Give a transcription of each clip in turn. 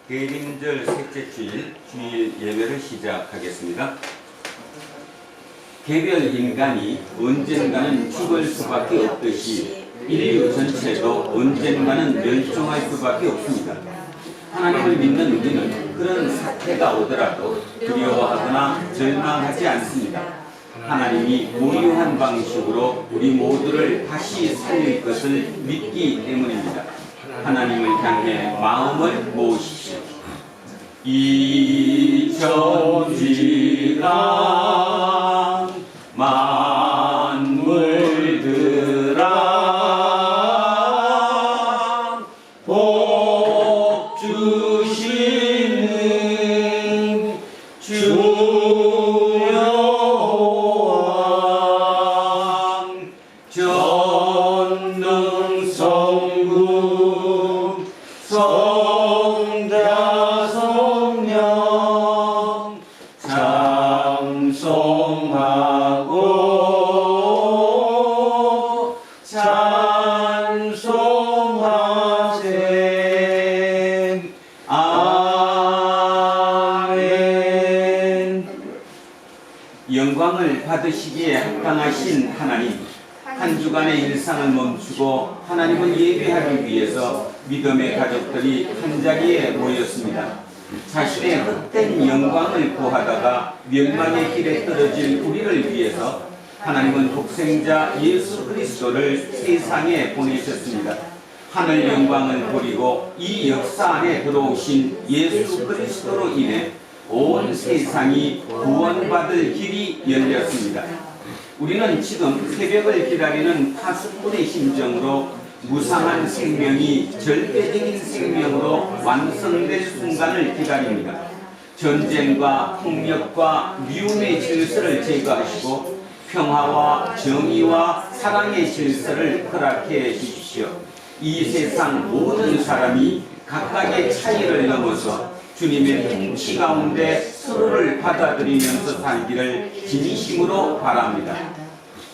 대림절 셋째 주일 예배를 시작하겠습니다. 개별 인간이 언젠가는 죽을 수밖에 없듯이 인류 전체도 언젠가는 멸종할 수밖에 없습니다. 하나님을 믿는 우리는 그런 사태가 오더라도 두려워하거나 절망하지 않습니다. 하나님이 고유한 방식으로 우리 모두를 다시 살릴 것을 믿기 때문입니다. 하나님을 향해 마음을 모으십시오. 이천지란 만물들아 복 주시는 주여왕 전능성군 성자 성령 찬송하고 찬송하세. 아멘. 영광을 받으시기에 합당하신 하나님, 한 주간의 일상을 멈추고 하나님을 예배하기 위해서 믿음의 가족들이 한자리에 모였습니다. 자신의 헛된 영광을 구하다가 멸망의 길에 떨어질 우리를 위해서 하나님은 독생자 예수 그리스도를 세상에 보내셨습니다. 하늘 영광을 버리고 이 역사 안에 들어오신 예수 그리스도로 인해 온 세상이 구원받을 길이 열렸습니다. 우리는 지금 새벽을 기다리는 파수꾼의 심정으로 무상한 생명이 절대적인 생명으로 완성될 순간을 기다립니다. 전쟁과 폭력과 미움의 질서를 제거하시고 평화와 정의와 사랑의 질서를 허락해 주십시오. 이 세상 모든 사람이 각각의 차이를 넘어서 주님의 통치 가운데 서로를 받아들이면서 살기를 진심으로 바랍니다.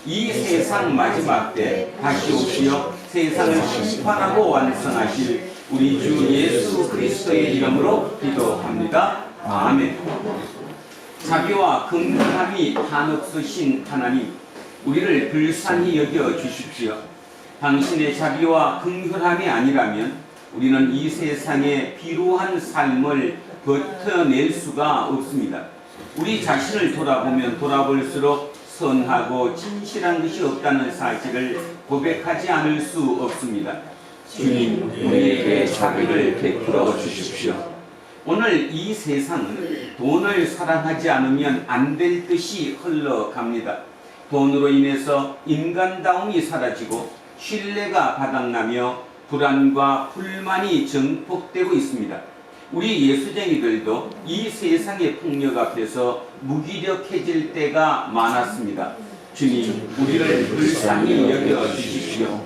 이 세상 마지막 때 다시 오시어 세상을 심판하고 완성하실 우리 주 예수 그리스도의 이름으로 기도합니다. 아멘. 자비와 긍휼함이 한없으신 하나님, 우리를 불쌍히 여겨 주십시오. 당신의 자비와 긍휼함이 아니라면 우리는 이 세상의 비루한 삶을 버텨낼 수가 없습니다. 우리 자신을 돌아보면 돌아볼수록 선하고 진실한 것이 없다는 사실을 고백하지 않을 수 없습니다. 주님, 우리에게 자비를 베풀어 주십시오. 오늘 이 세상은 돈을 사랑하지 않으면 안 될 듯이 흘러갑니다. 돈으로 인해서 인간다움이 사라지고 신뢰가 바닥나며 불안과 불만이 증폭되고 있습니다. 우리 예수쟁이들도 이 세상의 폭력 앞에서 무기력해질 때가 많았습니다. 주님, 우리를 불쌍히 여겨 주십시오.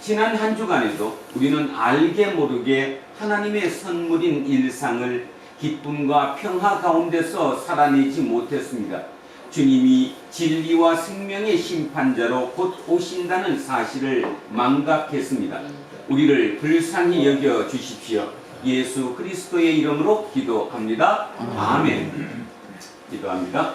지난 한 주간에도 우리는 알게 모르게 하나님의 선물인 일상을 기쁨과 평화 가운데서 살아내지 못했습니다. 주님이 진리와 생명의 심판자로 곧 오신다는 사실을 망각했습니다. 우리를 불쌍히 여겨 주십시오. 예수 그리스도의 이름으로 기도합니다. 아멘. 기도합니다.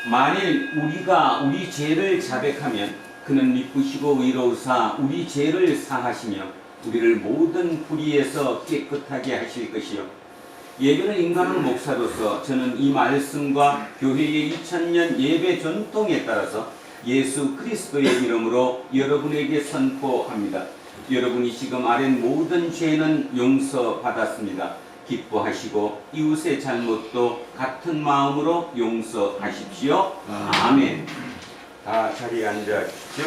만일 우리가 우리 죄를 자백하면 그는 미쁘시고 의로우사 우리 죄를 사하시며 우리를 모든 불의에서 깨끗하게 하실 것이요 예배는 인간의 목사로서 저는 이 말씀과 교회의 2000년 예배 전통에 따라서 예수 그리스도의 이름으로 여러분에게 선포합니다. 여러분이 지금 아랜 모든 죄는 용서받았습니다. 기뻐하시고 이웃의 잘못도 같은 마음으로 용서하십시오. 아멘. 다 자리에 앉아 주십시오.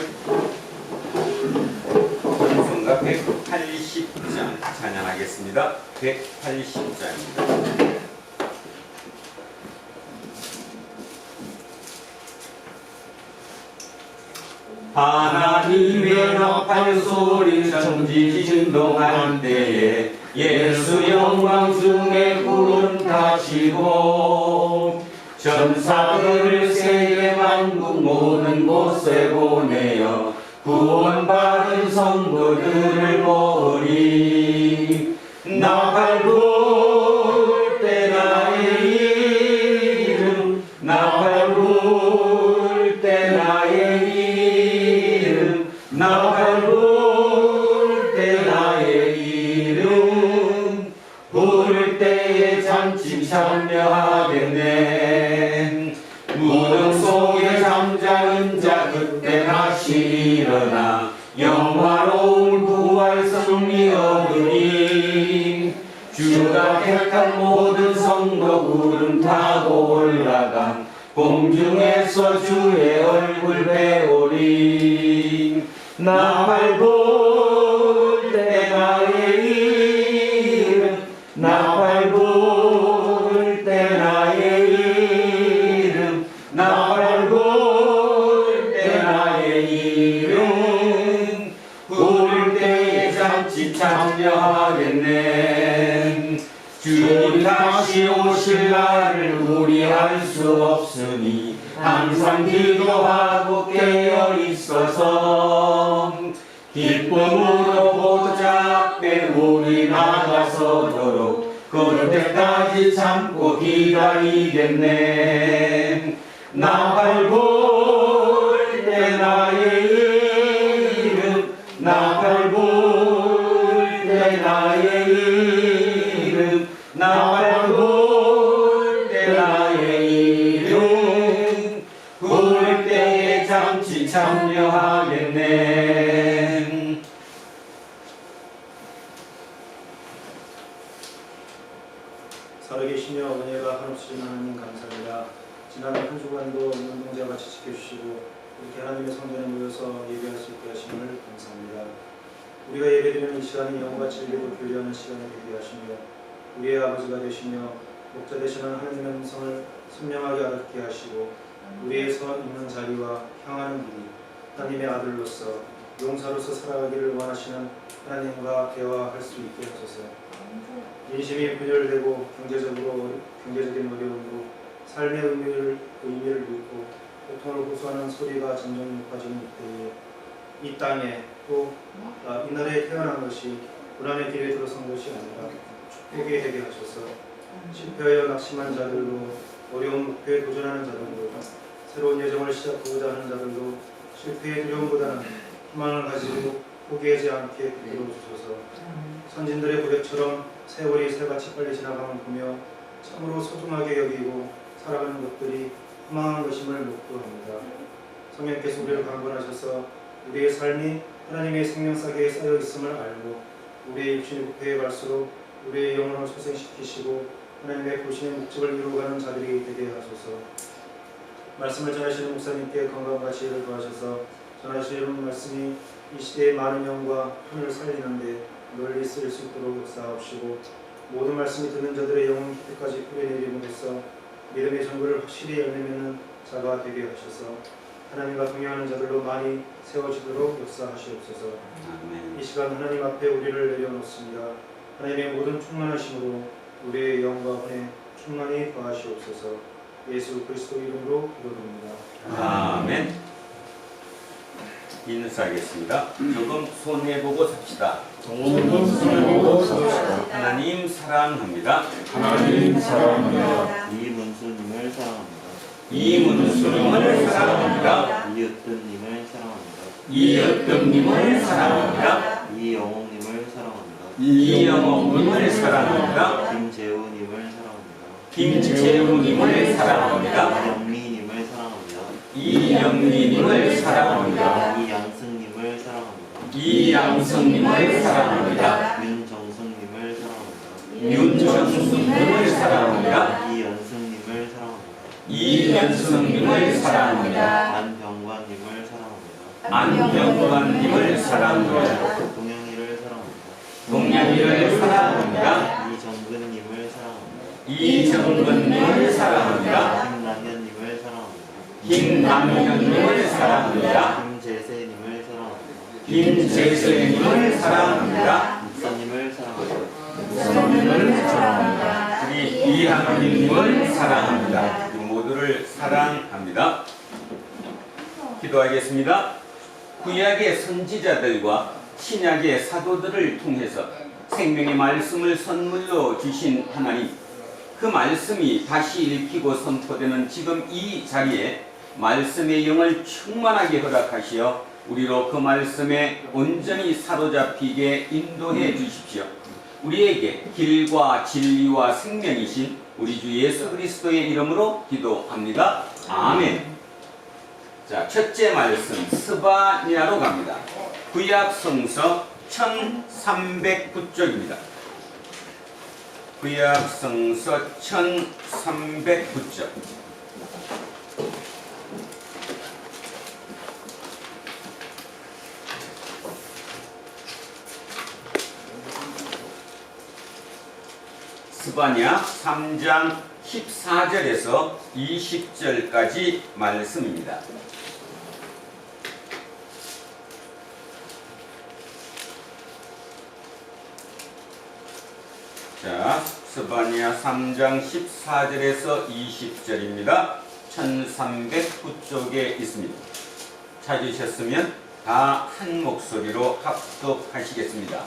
찬송가 180장 찬양하겠습니다. 180장입니다. 하나님의 나팔 소리 천지 진동할 때에 예수 영광 중에 구름 타시고 천사들을 세계 만국 모든 곳에 보내어 구원받은 성도들을 모으리. 나팔 불 때 나의 이름 나팔 불 때 나의 이름 나팔 불 때 나의 이름 부를 때에 잔치 참여하겠네. 무덤 속에 잠자는 자 그때 다시 일어나 영화로운 부활 승리 얻으리. 주가 택한 모든 성도 구름 타고 올라가 공중에서 주의 얼굴 배우리. 나팔 불 때 나의 이름 나팔 불 때 나의 이름 나팔 불 때 나의 이름 부를 때에 잔치 참여하겠네. 주님 다시 오실 날을 우리 알 수 없으니 항상 기도하고 깨어 있어서 기쁨으로 보좌 앞에 우리 나가서도록 그럴 때까지 참고 기다리겠네. 나팔 불 때 나의 이름 나팔 불 때 나의 이름 나팔 불 때 나의 이름 부를 때에 잠시 참여하겠네. 살아계시며 은혜가 한없으신 하나님 감사합니다. 지난 한 주간도 운동자 같이 지켜주시고 이렇게 하나님의 성전에 모여서 예배할 수 있게 하심을 감사합니다. 우리가 예배드리는 이 시간이 영과 진리로 교류하는 시간이 되게 하시며 우리의 아버지가 되시며 목자 되시는 하나님의 음성을 선명하게 알게 하시고 우리의 서 있는 자리와 향하는 길이 하나님의 아들로서 용사로서 살아가기를 원하시는 하나님과 대화할 수 있게 하소서. 인심이 분열되고 경제적인 어려움으로 삶의 의미를 잃고 고통을 호소하는 소리가 점점 높아지는 이때에 이 땅에 또 이 나라에 태어난 것이 고난의 길에 들어선 것이 아니라 축복이 되게 하셔서 실패하여 낙심한 자들로 어려운 목표에 도전하는 자들로 새로운 여정을 시작하고자 하는 자들로 실패의 두려움보다는 희망을 가지고 포기하지 않게 붙들어 주셔서 선진들의 고백처럼 세월이 새같이 빨리 지나가면 보며 참으로 소중하게 여기고 살아가는 것들이 희망한 것임을 묵도합니다. 성령께서 우리를 강권하셔서 우리의 삶이 하나님의 생명사계에 쌓여 있음을 알고 우리의 육신이 부패해 갈수록 우리의 영혼을 소생시키시고 하나님의 보시는 목적을 이루어가는 자들이 되게 하소서. 말씀을 전하시는 목사님께 건강과 지혜를 도하셔서 전하시는 말씀이 이 시대의 많은 영과 혼을 살리는데 널리 쓰일 수 있도록 역사하옵시고 모든 말씀이 듣는 자들의 영혼 깊이까지 뿌려내림으로써 믿음의 정보를 확실히 열매맺는 자가 되게 하셔서 하나님과 동행하는 자들로 많이 세워지도록 역사하시옵소서. 이 시간 하나님 앞에 우리를 내려놓습니다. 하나님의 모든 충만하심으로 우리의 영과 혼에 충만히 더하시옵소서. 예수 그리스도 이름으로 기도드립니다. 아멘. 인사하겠습니다. 조금 손해보고 삽시다. 하나님 사랑합니다. 하나님 사랑합니다. 이문수님을 사랑합니다. 이문수님을 사랑합니다. 이으뜸님을 사랑합니다. 이으뜸님을 사랑합니다. 이영옥님을 사랑합니다. 이영옥님을 사랑합니다. 김재우님을 김재훈님을 사랑합니다. 영미님을 사랑합니다. 이영미님을 사랑합니다. 이양승님을 사랑합니다. 이양성님을 사랑합니다. 윤정숙님을 사랑합니다. 윤정숙님을 사랑합니다. 이연승님을 사랑합니다. 이연성님을 사랑합니다. 안병관님을 사랑합니다. 안병관님을 사랑합니다. 동양이를 사랑합니다. 동양이를 사랑합니다. 이정근님을 사랑합니다. 이정근님을 사랑합니다. 김남현님을 사랑합니다. 김남현님을 사랑합니다. 김재세님을 사랑합니다. 김재세님을 사랑합니다. 목사님을 사랑합니다. 목사님을 사랑합니다. 우리 이하나님님을 사랑합니다. 이 모두를 사랑합니다. 기도하겠습니다. 구약의 선지자들과 신약의 사도들을 통해서 생명의 말씀을 선물로 주신 하나님, 그 말씀이 다시 읽히고 선포되는 지금 이 자리에 말씀의 영을 충만하게 허락하시어 우리로 그 말씀에 온전히 사로잡히게 인도해 주십시오. 우리에게 길과 진리와 생명이신 우리 주 예수 그리스도의 이름으로 기도합니다. 아멘. 자, 첫째 말씀 스바냐로 갑니다. 구약 성서 1309쪽입니다. 구약 성서 1309쪽. 스바냐 3장 14절에서 20절까지 말씀입니다. 자, 스바냐 3장 14절에서 20절입니다. 1309쪽에 있습니다. 찾으셨으면 다 한 목소리로 합독하시겠습니다.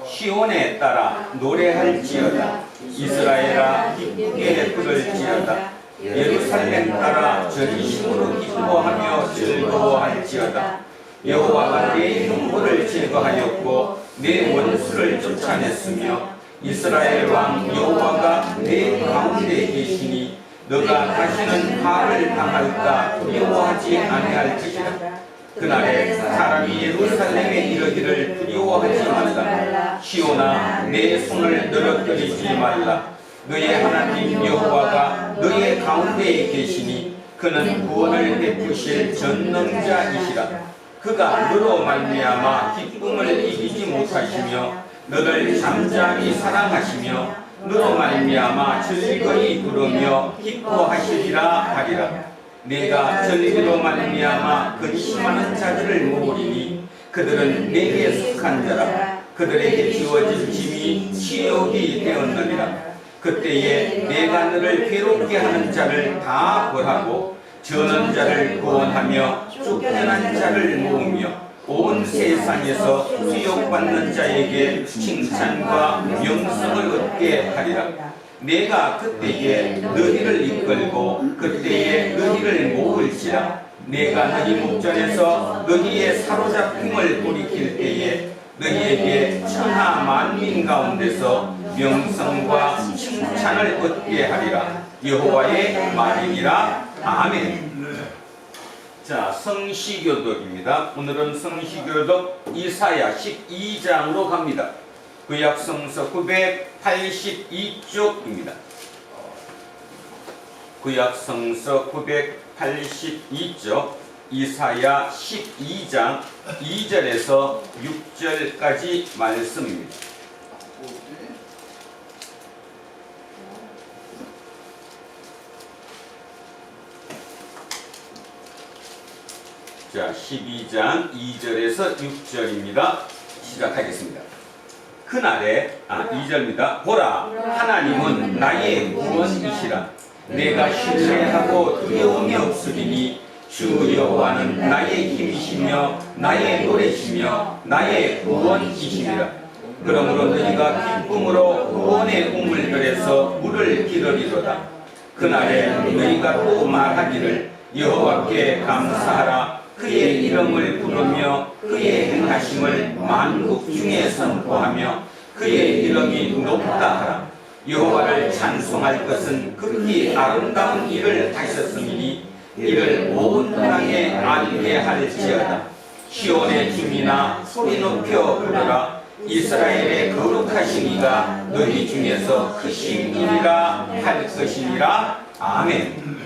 시온에 따라 노래할지어다. 이스라엘아 기쁘게 부를지어다. 예루살렘 따라 전심으로 기뻐하며 즐거워할지어다. 여호와가 내 흉보를 제거하였고 내 원수를 쫓아냈으며 이스라엘 왕 여호와가 내 가운데 계시니 너가 다시는 화를 당할까 두려워하지 아니할 것이라. 그날에 사람이 예루살렘에 이르기를 두려워하지 말라. 시온아 내 손을 늘어뜨리지 말라. 너의 하나님 여호와가 너의 가운데에 계시니 그는 구원을 베푸실 전능자이시라. 그가 너로 말미암아 기쁨을 이기지 못하시며 너를 잠잠히 사랑하시며 너로 말미암아 즐거이 부르며 기뻐하시리라 하리라. 내가 전리로 말미암아 근심하는 자들을 모으리니 그들은 내게 속한 자라. 그들에게 지워진 짐이 치욕이 되었느니라. 그때에 내가 너를 괴롭게 하는 자를 다 벌하고 저는 자를 구원하며 쫓겨난 자를 모으며 온 세상에서 수욕받는 자에게 칭찬과 명성을 얻게 하리라. 내가 그때에 너희를 이끌고 그때에 너희를 모을지라. 내가 너희 목전에서 너희의 사로잡힘을 돌이킬 때에 너희에게 천하 만민 가운데서 명성과 칭찬을 얻게 하리라. 여호와의 말이니라. 아멘. 자, 성시교독입니다. 오늘은 성시교독 이사야 12장으로 갑니다. 구약성서 982쪽입니다. 구약성서 982쪽 이사야 12장 2절에서 6절까지 말씀입니다. 자, 12장 2절에서 6절입니다. 시작하겠습니다. 그날에 2절입니다. 보라, 하나님은 나의 구원이시라. 내가 신뢰하고 두려움이 없으리니 주 여호와는 나의 힘이시며 나의 노래시며 나의 구원이시니라. 그러므로 너희가 기쁨으로 구원의 우물들에서 물을 기르리로다. 그날에 너희가 또 말하기를 여호와께 감사하라. 그의 이름을 부르며 그의 행하심을 만국 중에 선포하며 그의 이름이 높다 하라. 여호와를 찬송할 것은 극히 아름다운 일을 하셨음이니 이를 온 땅에 알게 할지어다. 시온의 주민아 소리 높여 부르라. 이스라엘의 거룩하신 이가 너희 중에서 크신 이라 할 것이니라. 아멘.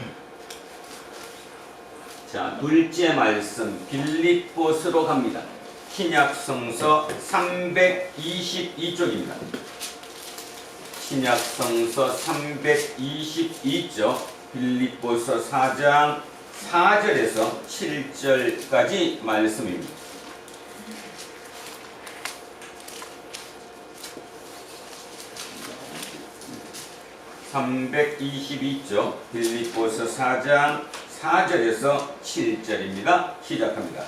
자, 둘째 말씀 빌립보스로 갑니다. 신약성서 322쪽입니다. 신약성서 322쪽 빌립보서 4장 4절에서 7절까지 말씀입니다. (322쪽) 빌립보서 4장 4절에서 7절입니다. 시작합니다.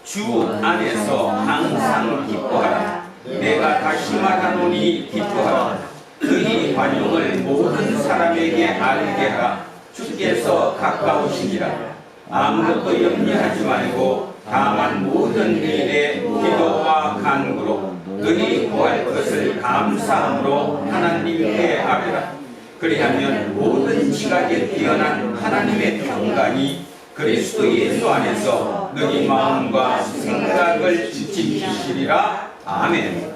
주 안에서 항상 기뻐하라. 내가 다시 말하노니 기뻐하라. 그의 관용을 모든 사람에게 알게 하라. 주께서 가까우시니라. 아무것도 염려하지 말고 다만 모든 일에 기도와 간구로 너희 구할 것을 감사함으로 하나님께 아뢰라. 그리하면 모든 지각에 뛰어난 하나님의 평강이 그리스도 예수 안에서 너희 마음과 생각을 지키시리라. 아멘.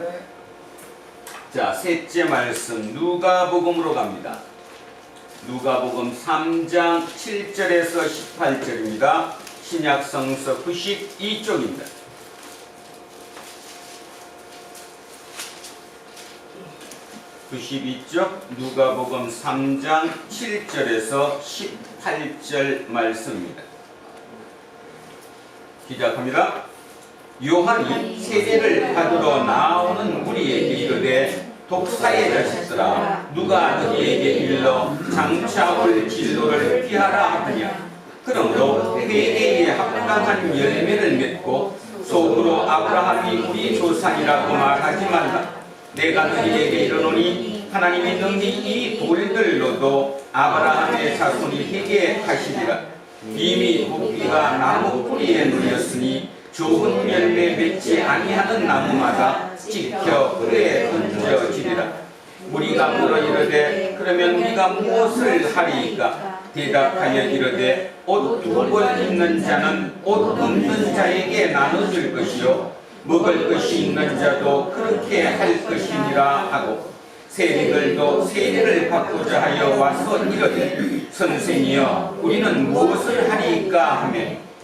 자, 셋째 말씀 누가복음으로 갑니다. 누가복음 3장 7절에서 18절입니다. 신약성서 92쪽입니다. 누가복음 3장 7절에서 18절 말씀입니다. 시작합니다. 요한이 세례를 받으러 나오는 무리에게 이르되 독사의 자식들아 누가 너희에게 일러 장차 올 진로를 피하라 하느냐. 그러므로 회개에 합당한 열매를 맺고 속으로 아브라함이 우리 조상이라고 말하지 말라. 내가 너희에게 이르노니 하나님이 능히 이 돌들로도 아브라함의 자손이 되게 하시리라. 이미 도끼가 나무 뿌리에 눌렸으니 좋은 열매 맺지 아니하는 나무마다 찍혀 불에 던져지리라. 우리가 물어 이르되 그러면 우리가 무엇을 하리이까? 대답하여 이르되 옷 두 벌 입는 자는 옷 없는 자에게 나눠줄 것이요 먹을 것이 있는 자도 그렇게 할 것이니라 하고 세리들도 세례를 받고자 하여 와서 이르되 선생이여 우리는 무엇을 하리이까 하며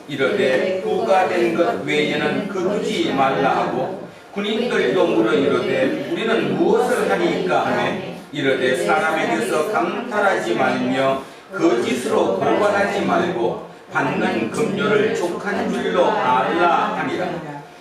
이르되 부가 된 것 외에는 거두지 말라 하고 군인들도 물어 이르되 우리는 무엇을 하리이까 하며 이르되 사람에게서 강탈하지 말며 거짓으로 고발하지 말고 받는 급료를 족한 줄로 알라 하니라.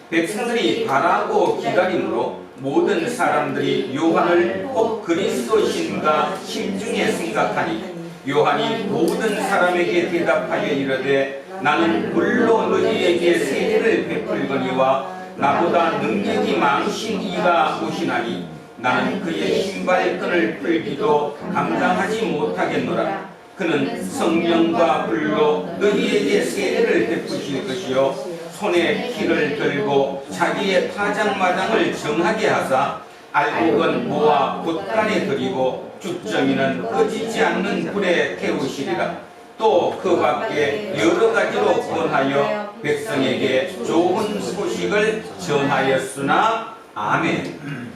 백성들이 바라고 기다림으로 모든 사람들이 요한을 꼭 그리스도신가 심중에 생각하니 요한이 모든 사람에게 대답하여 이르되 나는 물로 너희에게 세례를 베풀거니와 나보다 능력이 많으신 이가 오시나니 나는 그의 신발끈을 풀기도 감당하지 못하겠노라. 그는 성령과 불로 너희에게 세례를 베푸실 것이요 손에 키를 들고 자기의 파장마당을 정하게 하사 알곡은 모아 돛간에 들이고 죽정이는 꺼지지 않는 불에 태우시리라. 또 그 밖에 여러 가지로 권하여 백성에게 좋은 소식을 전하였으나. 아멘.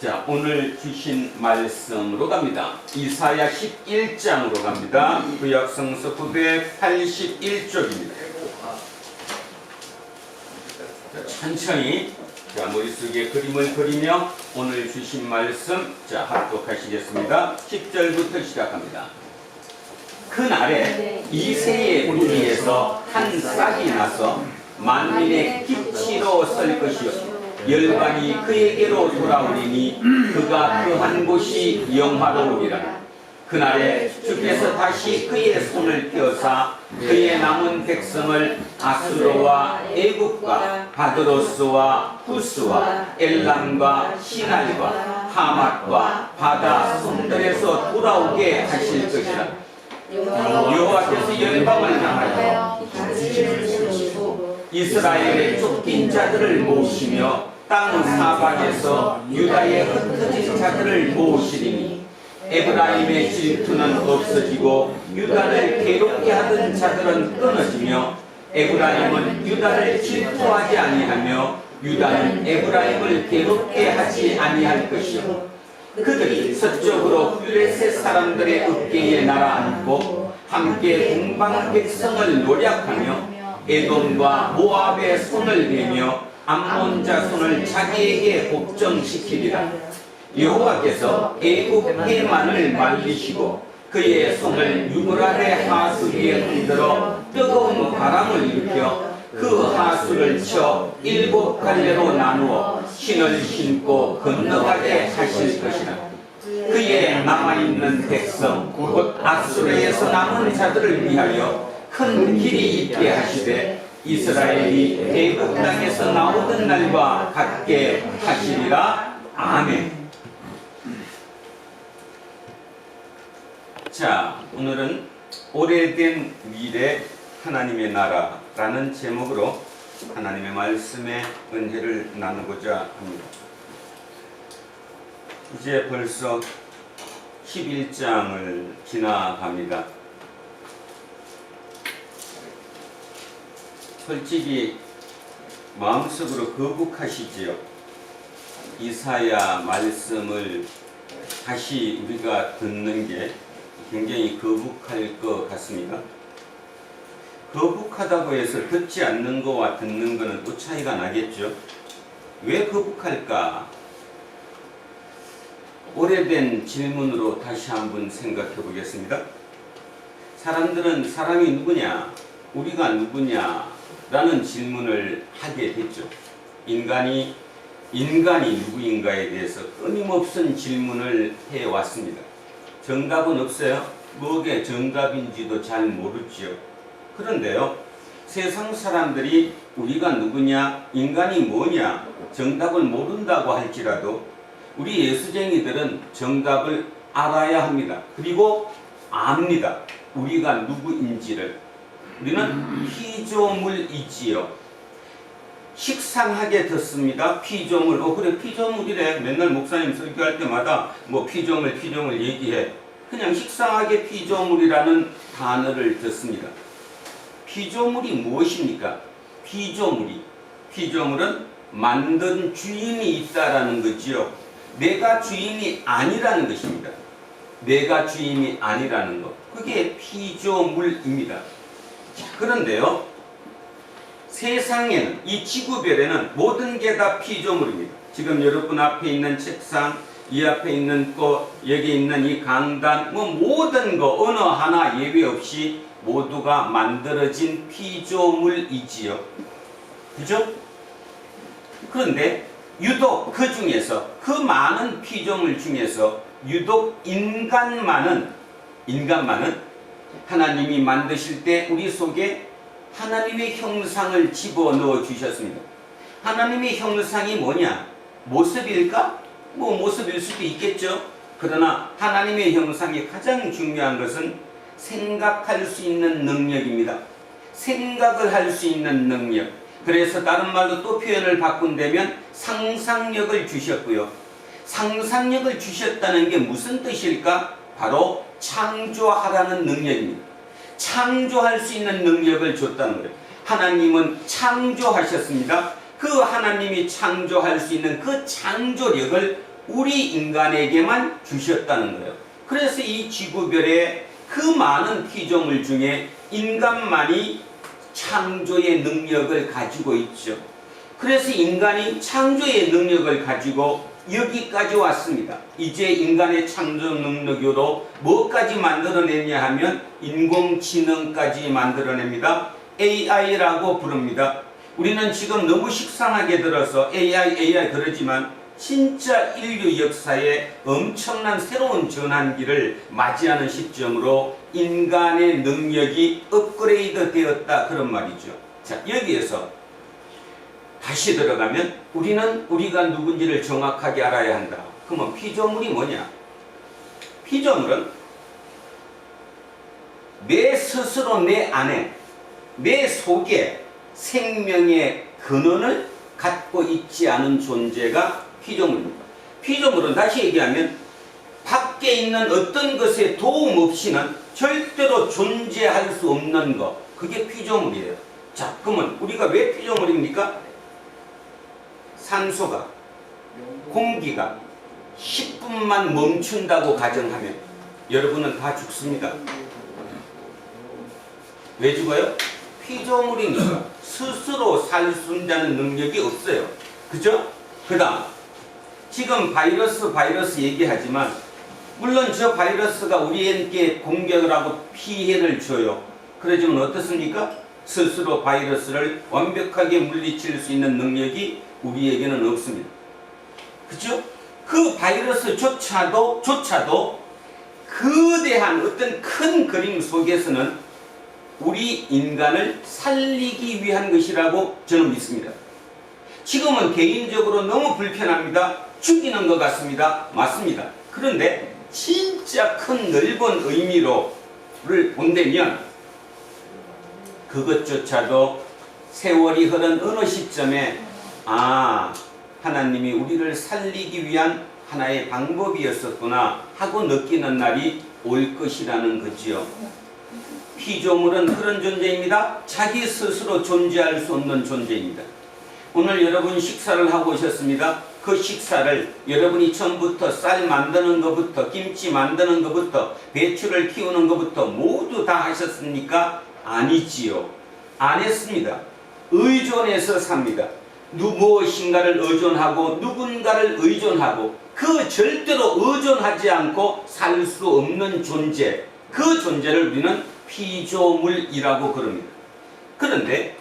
자, 오늘 주신 말씀으로 갑니다. 이사야 11장으로 갑니다. 구약성서 981쪽입니다. 천천히 머릿속에 그림을 그리며 오늘 주신 말씀 합독하시겠습니다. 10절부터 시작합니다. 그날에 이새의 뿌리에서 한 싹이 나서 만민의 기치로 설 것이요 열반이 그에게로 돌아오리니 그가 거한 곳이 영화로우리라. 그날에 주께서 다시 그의 손을 펴사 그의 남은 백성을 아수르와 애굽과 바드로스와 후스와 엘람과 시날과 하맛과 바다 섬들에서 돌아오게 하실 것이라. 여호와께서 열방을 향하여 이스라엘의 쫓긴 자들을 모시며 땅 사방에서 유다의 흩어진 자들을 모으시리니 에브라임의 질투는 없어지고 유다를 괴롭게 하던 자들은 끊어지며 에브라임은 유다를 질투하지 아니하며 유다는 에브라임을 괴롭게 하지 아니할 것이요 그들이 서쪽으로 블레셋 사람들의 어깨에 날아앉고 함께 동방 백성을 노략하며 에돔과 모압의 손을 대며 암몬 자손을 자기에게 복종시키리라. 여호와께서 애굽 해만을 말리시고 그의 손을 유브라데 하수 위에 흔들어 뜨거운 바람을 일으켜 그 하수를 쳐 7갈래로 나누어 신을 신고 건너가게 하실 것이라. 그의 남아있는 백성 곧 아수르에서 남은 자들을 위하여 큰 길이 있게 하시되 이스라엘이 애굽 땅에서 나오던 날과 같게 하시리라. 아멘. 자, 오늘은 오래된 미래 하나님의 나라라는 제목으로 하나님의 말씀의 은혜를 나누고자 합니다. 이제 벌써 11장을 지나갑니다. 솔직히 마음속으로 거북하시지요. 이사야 말씀을 다시 우리가 듣는 게 굉장히 거북할 것 같습니다. 거북하다고 해서 듣지 않는 거와 듣는 거는 또 차이가 나겠죠. 왜 거북할까? 오래된 질문으로 다시 한번 생각해 보겠습니다. 사람들은 사람이 누구냐? 우리가 누구냐? 라는 질문을 하게 됐죠. 인간이 누구인가에 대해서 끊임없는 질문을 해왔습니다. 정답은 없어요. 뭐게 정답인지도 잘 모르지요. 그런데요, 세상 사람들이 우리가 누구냐, 인간이 뭐냐, 정답을 모른다고 할지라도 우리 예수쟁이들은 정답을 알아야 합니다. 그리고 압니다. 우리가 누구인지를. 우리는 피조물이지요. 식상하게 듣습니다. 피조물. 그래, 피조물이래. 맨날 목사님 설교할 때마다 뭐 피조물 얘기해. 그냥 식상하게 피조물이라는 단어를 듣습니다. 피조물이 무엇입니까? 피조물은 만든 주인이 있다라는 거지요. 내가 주인이 아니라는 것입니다. 내가 주인이 아니라는 것. 그게 피조물입니다. 자, 그런데요, 세상에는, 이 지구별에는 모든 게 다 피조물입니다. 지금 여러분 앞에 있는 책상, 이 앞에 있는 꽃, 여기 있는 이 강단, 뭐 모든 거 어느 하나 예외 없이 모두가 만들어진 피조물이지요. 그죠? 그런데 유독 그 중에서, 그 많은 피조물 중에서 유독 인간만은 하나님이 만드실 때 우리 속에 하나님의 형상을 집어넣어 주셨습니다. 하나님의 형상이 뭐냐? 모습일까? 뭐 모습일 수도 있겠죠. 그러나 하나님의 형상이 가장 중요한 것은 생각할 수 있는 능력입니다. 생각을 할 수 있는 능력. 그래서 다른 말로 또 표현을 바꾼다면 상상력을 주셨고요. 상상력을 주셨다는 게 무슨 뜻일까? 바로 창조하라는 능력입니다. 창조할 수 있는 능력을 줬다는 거예요. 하나님은 창조하셨습니다. 그 하나님이 창조할 수 있는 그 창조력을 우리 인간에게만 주셨다는 거예요. 그래서 이 지구별의 그 많은 피조물 중에 인간만이 창조의 능력을 가지고 있죠. 그래서 인간이 창조의 능력을 가지고 여기까지 왔습니다. 이제 인간의 창조 능력으로 뭐까지 만들어내냐 하면 인공지능까지 만들어냅니다. AI라고 부릅니다. 우리는 지금 너무 식상하게 들어서 AI 그러지만 진짜 인류 역사에 엄청난 새로운 전환기를 맞이하는 시점으로 인간의 능력이 업그레이드 되었다, 그런 말이죠. 자, 여기에서 다시 들어가면 우리가 누군지를 정확하게 알아야 한다. 그러면 피조물이 뭐냐? 피조물은 내 스스로 내 안에, 내 속에 생명의 근원을 갖고 있지 않은 존재가 피조물입니다. 피조물은 다시 얘기하면 밖에 있는 어떤 것에 도움 없이는 절대로 존재할 수 없는 것, 그게 피조물이에요. 자, 그러면 우리가 왜 피조물입니까? 산소가, 공기가 10분만 멈춘다고 가정하면 여러분은 다 죽습니다. 왜 죽어요? 피조물이니까 스스로 살 수 있다는 능력이 없어요. 그죠? 그 다음 지금 바이러스 얘기하지만 물론 저 바이러스가 우리에게 공격을 하고 피해를 줘요. 그러지만 어떻습니까? 스스로 바이러스를 완벽하게 물리칠 수 있는 능력이 우리에게는 없습니다. 그죠? 그 바이러스조차도 거대한 어떤 큰 그림 속에서는 우리 인간을 살리기 위한 것이라고 저는 믿습니다. 지금은 개인적으로 너무 불편합니다. 죽이는 것 같습니다. 맞습니다. 그런데 진짜 큰 넓은 의미로를 본다면 그것조차도 세월이 흐른 어느 시점에 하나님이 우리를 살리기 위한 하나의 방법이었었구나 하고 느끼는 날이 올 것이라는 거지요. 피조물은 그런 존재입니다. 자기 스스로 존재할 수 없는 존재입니다. 오늘 여러분 식사를 하고 오셨습니다. 그 식사를 여러분이 처음부터 쌀 만드는 것부터 김치 만드는 것부터 배추를 키우는 것부터 모두 다 하셨습니까? 아니지요. 안 했습니다. 의존해서 삽니다. 무엇인가를 의존하고 누군가를 의존하고 그 절대로 의존하지 않고 살 수 없는 존재, 그 존재를 우리는 피조물이라고 그럽니다. 그런데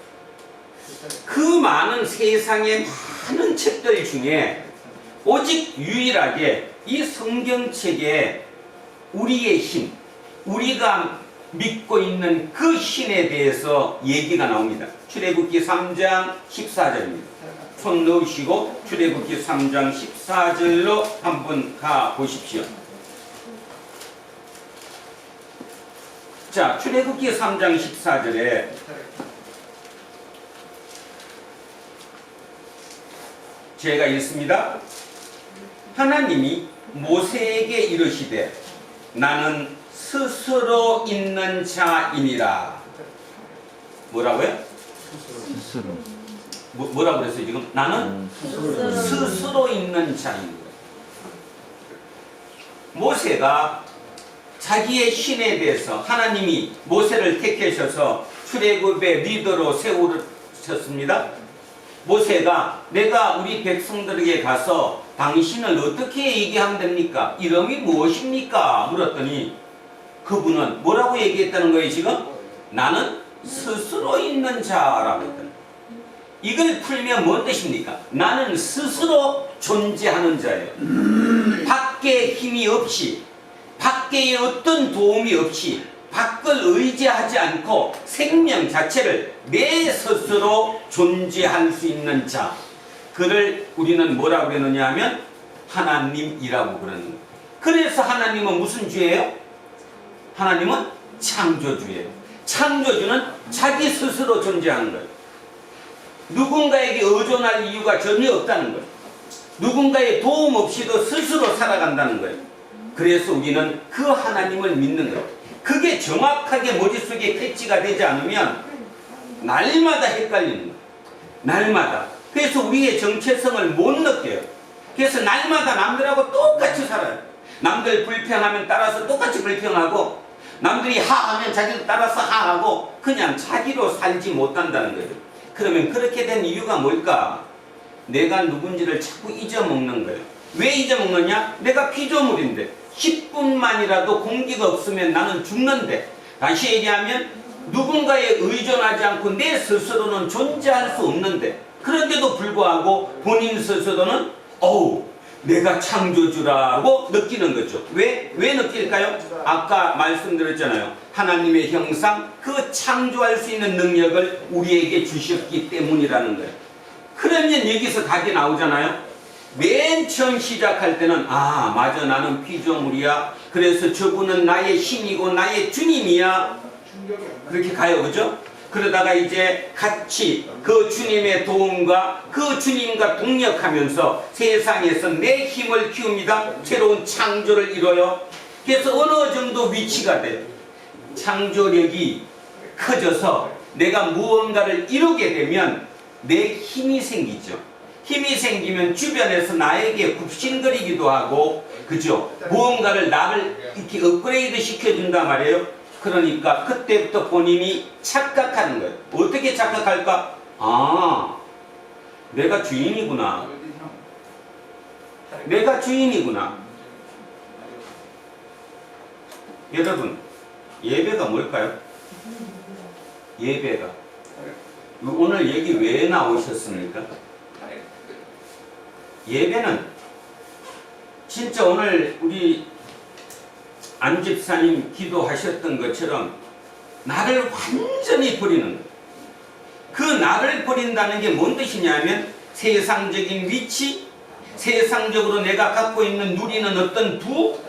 그 많은 세상의 많은 책들 중에 오직 유일하게 이 성경책에 우리의 힘, 우리가 믿고 있는 그 신에 대해서 얘기가 나옵니다. 출애굽기 3장 14절입니다. 손 넣으시고 출애굽기 3장 14절로 한번 가 보십시오. 자, 출애굽기 3장 14절에 제가 읽습니다. 하나님이 모세에게 이르시되 나는 스스로 있는 자이니라. 뭐라고요? 스스로. 뭐라고 그랬어요 지금? 나는 스스로 있는 자입니다. 모세가 자기의 신에 대해서 하나님이 모세를 택하셔서 출애굽의 리더로 세우셨습니다. 모세가 내가 우리 백성들에게 가서 당신을 어떻게 얘기하면 됩니까? 이름이 무엇입니까? 물었더니 그분은 뭐라고 얘기했다는 거예요 지금? 나는 스스로 있는 자라고 했다는. 이걸 풀면 뭔 뜻입니까? 나는 스스로 존재하는 자예요. 밖에 힘이 없이, 밖에 어떤 도움이 없이, 밖을 의지하지 않고 생명 자체를 내 스스로 존재할 수 있는 자, 그를 우리는 뭐라고 그러느냐 하면 하나님이라고 그러는 거예요. 그래서 하나님은 무슨 주예요? 하나님은 창조주예요. 창조주는 자기 스스로 존재하는 거예요. 누군가에게 의존할 이유가 전혀 없다는 거예요. 누군가의 도움 없이도 스스로 살아간다는 거예요. 그래서 우리는 그 하나님을 믿는 거예요. 그게 정확하게 머릿속에 캐치가 되지 않으면 날마다 헷갈리는 거예요. 날마다. 그래서 우리의 정체성을 못 느껴요. 그래서 날마다 남들하고 똑같이 살아요. 남들 불평하면 따라서 똑같이 불평하고 남들이 하하면 자기도 따라서 하하고 그냥 자기로 살지 못한다는 거예요. 그러면 그렇게 된 이유가 뭘까? 내가 누군지를 자꾸 잊어먹는 거예요. 왜 잊어먹느냐? 내가 피조물인데 10분만이라도 공기가 없으면 나는 죽는데, 다시 얘기하면 누군가에 의존하지 않고 내 스스로는 존재할 수 없는데, 그런데도 불구하고 본인 스스로는 내가 창조주라고 느끼는 거죠. 왜 느낄까요? 아까 말씀드렸잖아요. 하나님의 형상, 그 창조할 수 있는 능력을 우리에게 주셨기 때문이라는 거예요. 그러면 여기서 답이 나오잖아요. 맨 처음 시작할 때는 맞아, 나는 피조물이야. 그래서 저분은 나의 신이고 나의 주님이야. 그렇게 가요, 그죠? 그러다가 이제 같이 그 주님의 도움과 그 주님과 동력하면서 세상에서 내 힘을 키웁니다. 새로운 창조를 이뤄요. 그래서 어느 정도 위치가 돼요. 창조력이 커져서 내가 무언가를 이루게 되면 내 힘이 생기죠. 힘이 생기면 주변에서 나에게 굽신거리기도 하고, 그죠? 무언가를 나를 이렇게 업그레이드 시켜준단 말이에요. 그러니까 그때부터 본인이 착각하는 거예요. 어떻게 착각할까? 아, 내가 주인이구나. 내가 주인이구나. 여러분, 예배가 뭘까요? 예배가. 오늘 여기 왜 나오셨습니까? 예배는 진짜 오늘 우리 안 집사님 기도하셨던 것처럼 나를 완전히 버리는 거예요. 그 나를 버린다는 게 뭔 뜻이냐면 세상적인 위치, 세상적으로 내가 갖고 있는 누리는 어떤 부,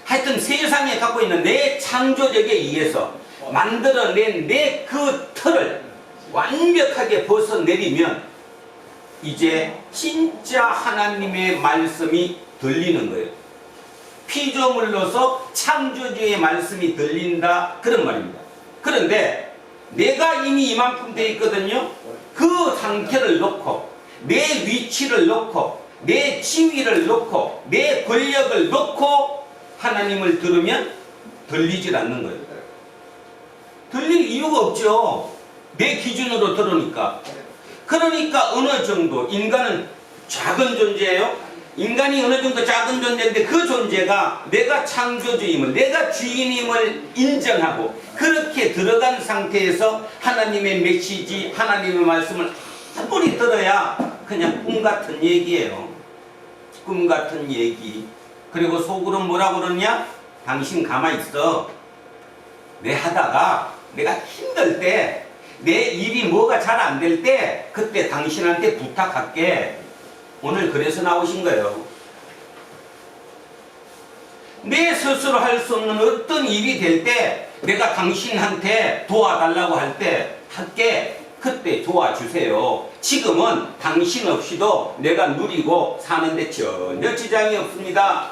하여튼 세상에 갖고 있는 내 창조력에 의해서 만들어낸 내 그 틀을 완벽하게 벗어내리면 이제 진짜 하나님의 말씀이 들리는 거예요. 피조물로서 창조주의 말씀이 들린다, 그런 말입니다. 그런데 내가 이미 이만큼 돼 있거든요. 그 상태를 놓고 내 위치를 놓고 내 지위를 놓고 내 권력을 놓고 하나님을 들으면 들리질 않는 거예요. 들릴 이유가 없죠. 내 기준으로 들으니까. 그러니까 어느 정도 인간은 작은 존재예요. 인간이 어느 정도 작은 존재인데 그 존재가 내가 창조주임을, 내가 주인임을 인정하고 그렇게 들어간 상태에서 하나님의 메시지, 하나님의 말씀을 아무리 들어야 그냥 꿈 같은 얘기예요. 꿈 같은 얘기. 그리고 속으로 뭐라고 그러냐? 당신 가만히 있어. 내 하다가 내가 힘들 때, 내 일이 뭐가 잘 안 될 때 그때 당신한테 부탁할게. 오늘 그래서 나오신 거예요. 내 스스로 할 수 없는 어떤 일이 될 때 내가 당신한테 도와달라고 할 때 할게. 그때 도와주세요. 지금은 당신 없이도 내가 누리고 사는데 전혀 지장이 없습니다.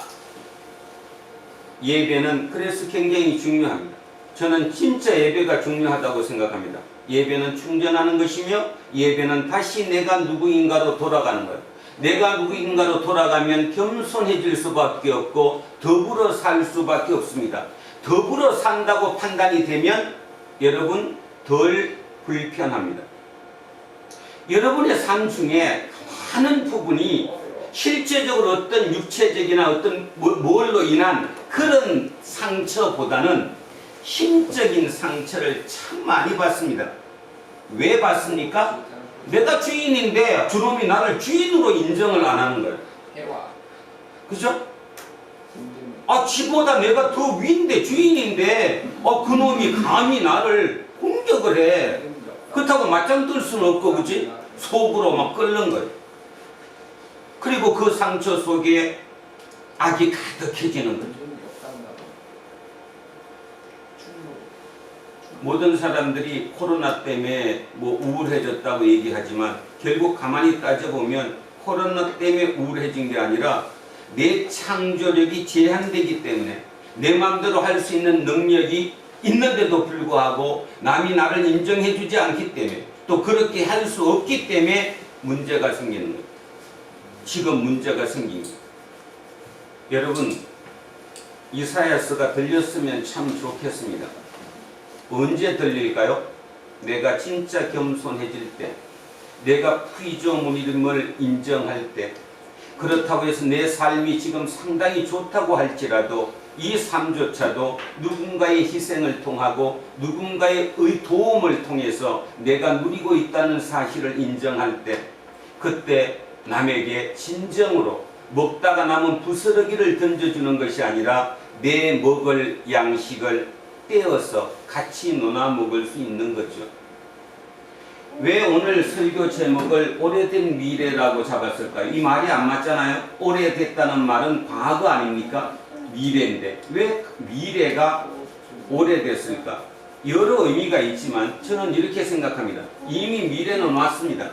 예배는 그래서 굉장히 중요합니다. 저는 진짜 예배가 중요하다고 생각합니다. 예배는 충전하는 것이며 예배는 다시 내가 누구인가로 돌아가는 거예요. 내가 누구인가로 돌아가면 겸손해질 수밖에 없고 더불어 살 수밖에 없습니다. 더불어 산다고 판단이 되면 여러분 덜 불편합니다. 여러분의 삶 중에 많은 부분이 실제적으로 어떤 육체적이나 어떤 뭘로 인한 그런 상처보다는 힘적인 상처를 참 많이 받습니다. 왜 받습니까? 내가 주인인데 저놈이 나를 주인으로 인정을 안 하는 거예요. 그죠? 아, 지보다 내가 더 위인데, 주인인데, 그놈이 감히 나를 공격을 해. 그렇다고 맞짱 뜰 수는 없고, 그치? 속으로 막 끓는 거예요. 그리고 그 상처 속에 악이 가득해지는 거예요. 모든 사람들이 코로나 때문에 뭐 우울해졌다고 얘기하지만 결국 가만히 따져보면 코로나 때문에 우울해진 게 아니라 내 창조력이 제한되기 때문에 내 마음대로 할 수 있는 능력이 있는데도 불구하고 남이 나를 인정해주지 않기 때문에 또 그렇게 할 수 없기 때문에 문제가 생기는 거예요. 지금 문제가 생긴 거예요. 여러분, 이사야서가 들렸으면 참 좋겠습니다. 언제 들릴까요? 내가 진짜 겸손해질 때, 내가 피조물임을 인정할 때, 그렇다고 해서 내 삶이 지금 상당히 좋다고 할지라도 이 삶조차도 누군가의 희생을 통하고 누군가의 도움을 통해서 내가 누리고 있다는 사실을 인정할 때, 그때 남에게 진정으로 먹다가 남은 부스러기를 던져주는 것이 아니라 내 먹을 양식을 떼어서 같이 나눠 먹을 수 있는 거죠. 왜 오늘 설교 제목을 오래된 미래라고 잡았을까요? 이 말이 안 맞잖아요. 오래됐다는 말은 과거 아닙니까? 미래인데 왜 미래가 오래됐을까? 여러 의미가 있지만 저는 이렇게 생각합니다. 이미 미래는 왔습니다.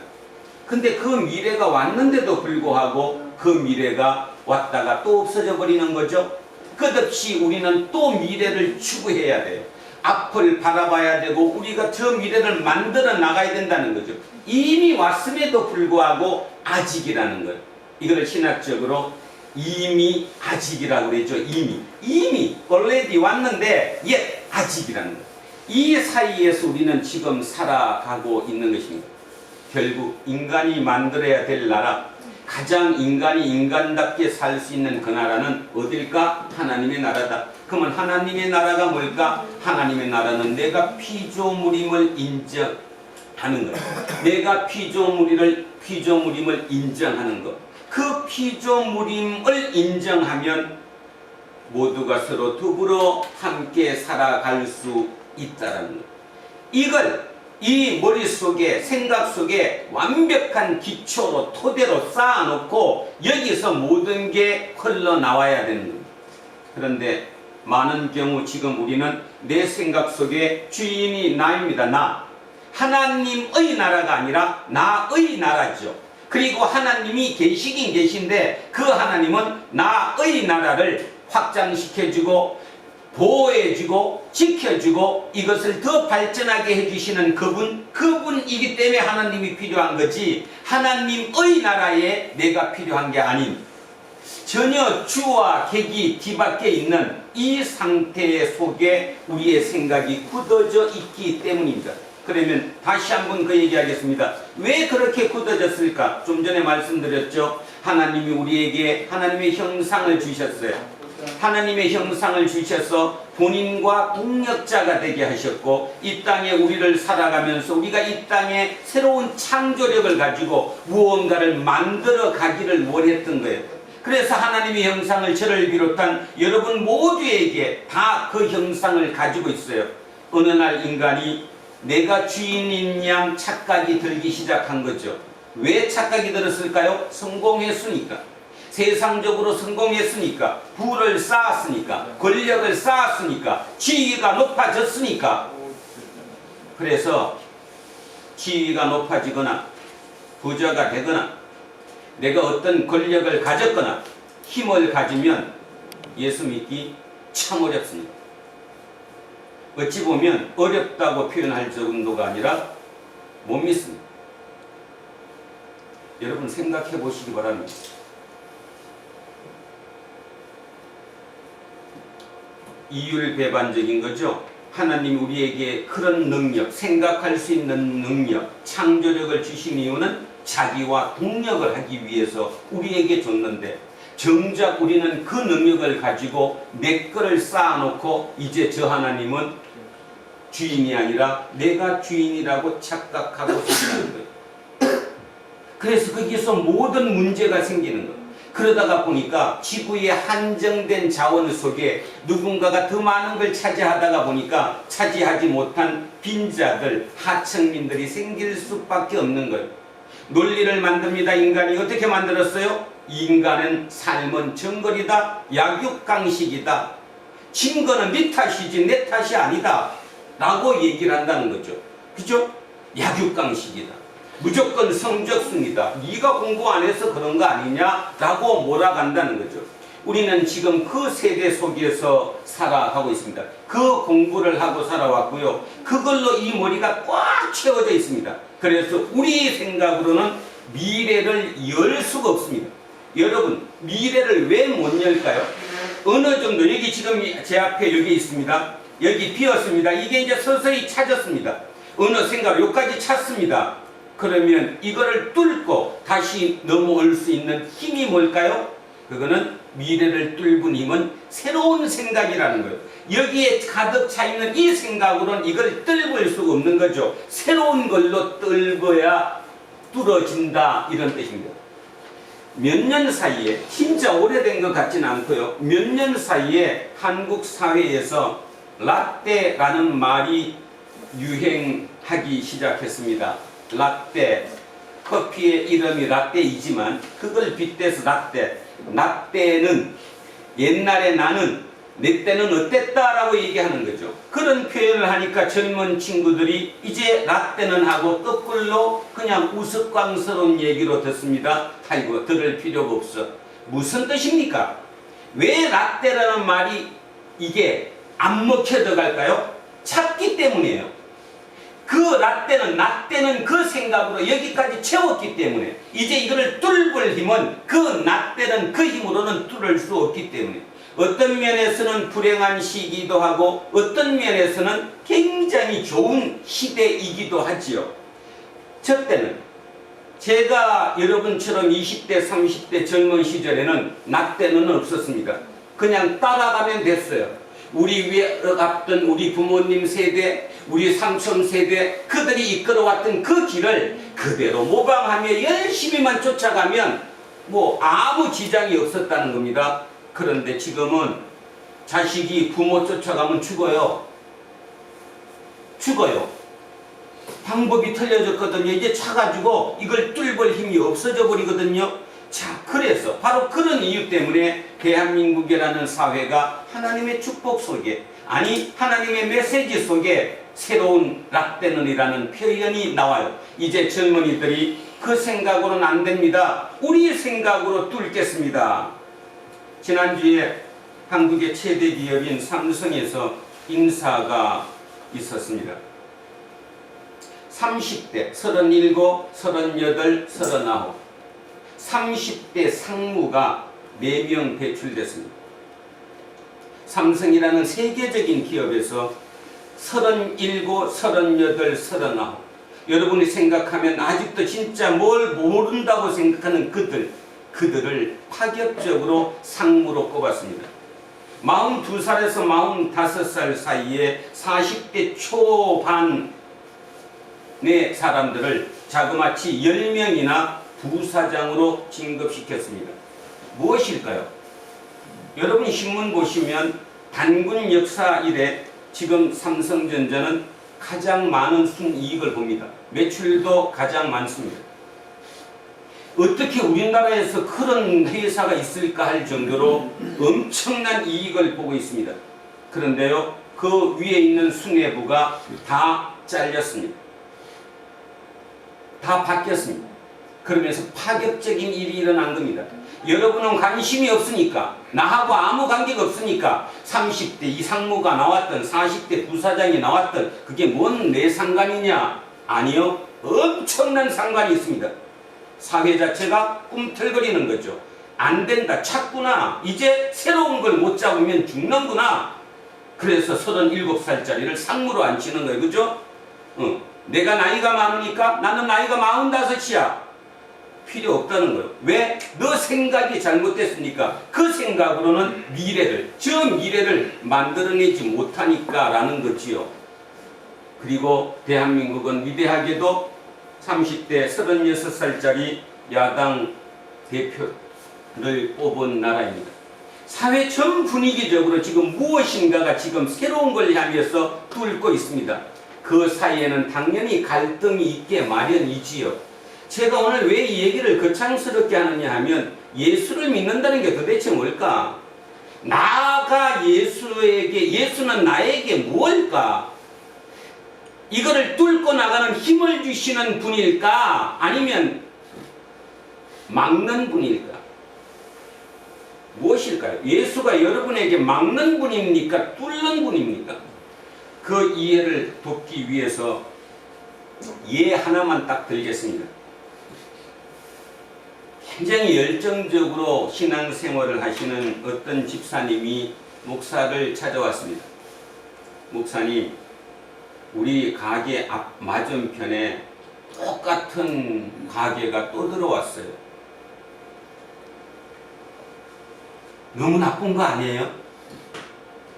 근데 그 미래가 왔는데도 불구하고 그 미래가 왔다가 또 없어져 버리는 거죠. 끝없이 우리는 또 미래를 추구해야 돼요. 앞을 바라봐야 되고 우리가 저 미래를 만들어 나가야 된다는 거죠. 이미 왔음에도 불구하고 아직이라는 거예요. 이걸 신학적으로 이미 아직이라고 그러죠. 이미 already 왔는데 yet 아직이라는 거예요. 이 사이에서 우리는 지금 살아가고 있는 것입니다. 결국 인간이 만들어야 될 나라, 가장 인간이 인간답게 살 수 있는 그 나라는 어딜까? 하나님의 나라다. 그러면 하나님의 나라가 뭘까? 하나님의 나라는 내가 피조물임을 인정하는 것. 내가 피조물임을 인정하는 것. 그 피조물임을 인정하면 모두가 서로 더불어 함께 살아갈 수 있다는 것. 이걸 이 머릿속에 생각 속에 완벽한 기초로 토대로 쌓아놓고 여기서 모든 게 흘러나와야 되는 겁니다. 그런데 많은 경우 지금 우리는 내 생각 속에 주인이 나입니다. 나. 하나님의 나라가 아니라 나의 나라죠. 그리고 하나님이 계시긴 계신데 그 하나님은 나의 나라를 확장시켜주고 보호해주고 지켜주고 이것을 더 발전하게 해주시는 그분이기 때문에 하나님이 필요한 거지 하나님의 나라에 내가 필요한 게 아닌 전혀 주와 객이 뒤밖에 있는 이 상태 속에 우리의 생각이 굳어져 있기 때문입니다. 그러면 다시 한번 그 얘기하겠습니다. 왜 그렇게 굳어졌을까? 좀 전에 말씀드렸죠. 하나님이 우리에게 하나님의 형상을 주셨어요. 하나님의 형상을 주셔서 본인과 동력자가 되게 하셨고 이 땅에 우리를 살아가면서 우리가 이 땅에 새로운 창조력을 가지고 무언가를 만들어 가기를 원했던 거예요. 그래서 하나님의 형상을 저를 비롯한 여러분 모두에게 다 그 형상을 가지고 있어요. 어느 날 인간이 내가 주인인 양 착각이 들기 시작한 거죠. 왜 착각이 들었을까요? 성공했으니까. 세상적으로 성공했으니까, 부를 쌓았으니까, 권력을 쌓았으니까, 지위가 높아졌으니까. 그래서 지위가 높아지거나 부자가 되거나 내가 어떤 권력을 가졌거나 힘을 가지면 예수 믿기 참 어렵습니다. 어찌 보면 어렵다고 표현할 정도가 아니라 못 믿습니다. 여러분 생각해 보시기 바랍니다. 이율배반적인 거죠. 하나님이 우리에게 그런 능력, 생각할 수 있는 능력, 창조력을 주신 이유는 자기와 동력을 하기 위해서 우리에게 줬는데 정작 우리는 그 능력을 가지고 내 거를 쌓아놓고 이제 저 하나님은 주인이 아니라 내가 주인이라고 착각하고 산다는 거예요. 그래서 거기서 모든 문제가 생기는 거예요. 그러다가 보니까 지구의 한정된 자원 속에 누군가가 더 많은 걸 차지하다가 보니까 차지하지 못한 빈자들, 하층민들이 생길 수밖에 없는 거예요. 논리를 만듭니다. 인간이 어떻게 만들었어요? 인간은 삶은 정글이다. 약육강식이다. 진 거는 네 탓이지 내 탓이 아니다. 라고 얘기를 한다는 거죠. 그죠? 약육강식이다. 무조건 성적순이다. 네가 공부 안 해서 그런 거 아니냐라고 몰아간다는 거죠. 우리는 지금 그 세대 속에서 살아가고 있습니다. 그 공부를 하고 살아왔고요. 그걸로 이 머리가 꽉 채워져 있습니다. 그래서 우리 생각으로는 미래를 열 수가 없습니다. 여러분 미래를 왜 못 열까요? 어느 정도 여기 지금 제 앞에 여기 있습니다. 여기 비었습니다. 이게 이제 서서히 차졌습니다. 어느 생각 여기까지 찼습니다. 그러면 이거를 뚫고 다시 넘어올 수 있는 힘이 뭘까요? 그거는 미래를 뚫은 힘은 새로운 생각이라는 거예요. 여기에 가득 차 있는 이 생각으로는 이걸 뚫을 수가 없는 거죠. 새로운 걸로 뚫어야 뚫어진다 이런 뜻입니다. 몇 년 사이에 진짜 오래된 것 같지는 않고요. 몇 년 사이에 한국 사회에서 라떼라는 말이 유행하기 시작했습니다. 라떼, 커피의 이름이 라떼이지만 그걸 빗대서 라떼. 라떼는 옛날에 나는 내 때는 어땠다라고 얘기하는 거죠. 그런 표현을 하니까 젊은 친구들이 이제 라떼는 하고 거꾸로 그냥 우스꽝스러운 얘기로 듣습니다. 아이고 들을 필요가 없어. 무슨 뜻입니까? 왜 라떼라는 말이 이게 안 먹혀 들어갈까요? 찾기 때문이에요. 그 라떼는 나 때는 그 생각으로 여기까지 채웠기 때문에 이제 이거를 뚫을 힘은 그 나 때는 그 힘으로는 뚫을 수 없기 때문에 어떤 면에서는 불행한 시기도 하고 어떤 면에서는 굉장히 좋은 시대이기도 하지요. 저 때는 제가 여러분처럼 20대 30대 젊은 시절에는 나 때는 없었습니다. 그냥 따라가면 됐어요. 우리 위에 갔던 우리 부모님 세대, 우리 삼촌 세대, 그들이 이끌어왔던 그 길을 그대로 모방하며 열심히만 쫓아가면 뭐 아무 지장이 없었다는 겁니다. 그런데 지금은 자식이 부모 쫓아가면 죽어요. 죽어요. 방법이 틀려졌거든요. 이제 차가지고 이걸 뚫을 힘이 없어져 버리거든요. 자, 그래서 바로 그런 이유 때문에 대한민국이라는 사회가 하나님의 축복 속에, 아니 하나님의 메시지 속에 새로운 라떼는이라는 표현이 나와요. 이제 젊은이들이 그 생각으로는 안 됩니다. 우리 생각으로 뚫겠습니다. 지난주에 한국의 최대 기업인 삼성에서 인사가 있었습니다. 30대, 37, 38, 39 30대 상무가 4명 배출됐습니다. 삼성이라는 세계적인 기업에서 37, 38, 39 여러분이 생각하면 아직도 진짜 뭘 모른다고 생각하는 그들을 파격적으로 상무로 꼽았습니다. 42살에서 45살 사이에 40대 초반의 사람들을 자그마치 10명이나 부사장으로 진급시켰습니다. 무엇일까요? 여러분이 신문 보시면 단군 역사 이래 지금 삼성전자는 가장 많은 순이익을 봅니다. 매출도 가장 많습니다. 어떻게 우리나라에서 그런 회사가 있을까 할 정도로 엄청난 이익을 보고 있습니다. 그런데요, 그 위에 있는 수뇌부가 다 잘렸습니다. 다 바뀌었습니다. 그러면서 파격적인 일이 일어난 겁니다. 여러분은 관심이 없으니까, 나하고 아무 관계가 없으니까 30대 이상무가 나왔던 40대 부사장이 나왔던 그게 뭔 내 상관이냐? 아니요. 엄청난 상관이 있습니다. 사회 자체가 꿈틀거리는 거죠. 안 된다. 찾구나. 이제 새로운 걸 못 잡으면 죽는구나. 그래서 37살짜리를 상무로 앉히는 거예요. 그죠? 내가 나이가 많으니까 나는 나이가 45이야. 필요 없다는 거예요. 왜? 너 생각이 잘못됐으니까 그 생각으로는 저 미래를 만들어내지 못하니까 라는 거지요. 그리고 대한민국은 위대하게도 30대 36살짜리 야당 대표를 뽑은 나라입니다. 사회 전 분위기적으로 지금 무엇인가가 지금 새로운 걸 향해서 뚫고 있습니다. 그 사이에는 당연히 갈등이 있게 마련이지요. 제가 오늘 왜 이 얘기를 거창스럽게 하느냐 하면 예수를 믿는다는 게 도대체 뭘까? 나가 예수는 나에게 뭘까? 이거를 뚫고 나가는 힘을 주시는 분일까? 아니면 막는 분일까? 무엇일까요? 예수가 여러분에게 막는 분입니까? 뚫는 분입니까? 그 이해를 돕기 위해서 예 하나만 딱 들겠습니다. 굉장히 열정적으로 신앙생활을 하시는 어떤 집사님이 목사를 찾아왔습니다. 목사님, 우리 가게 앞 맞은편에 똑같은 가게가 또 들어왔어요. 너무 나쁜 거 아니에요?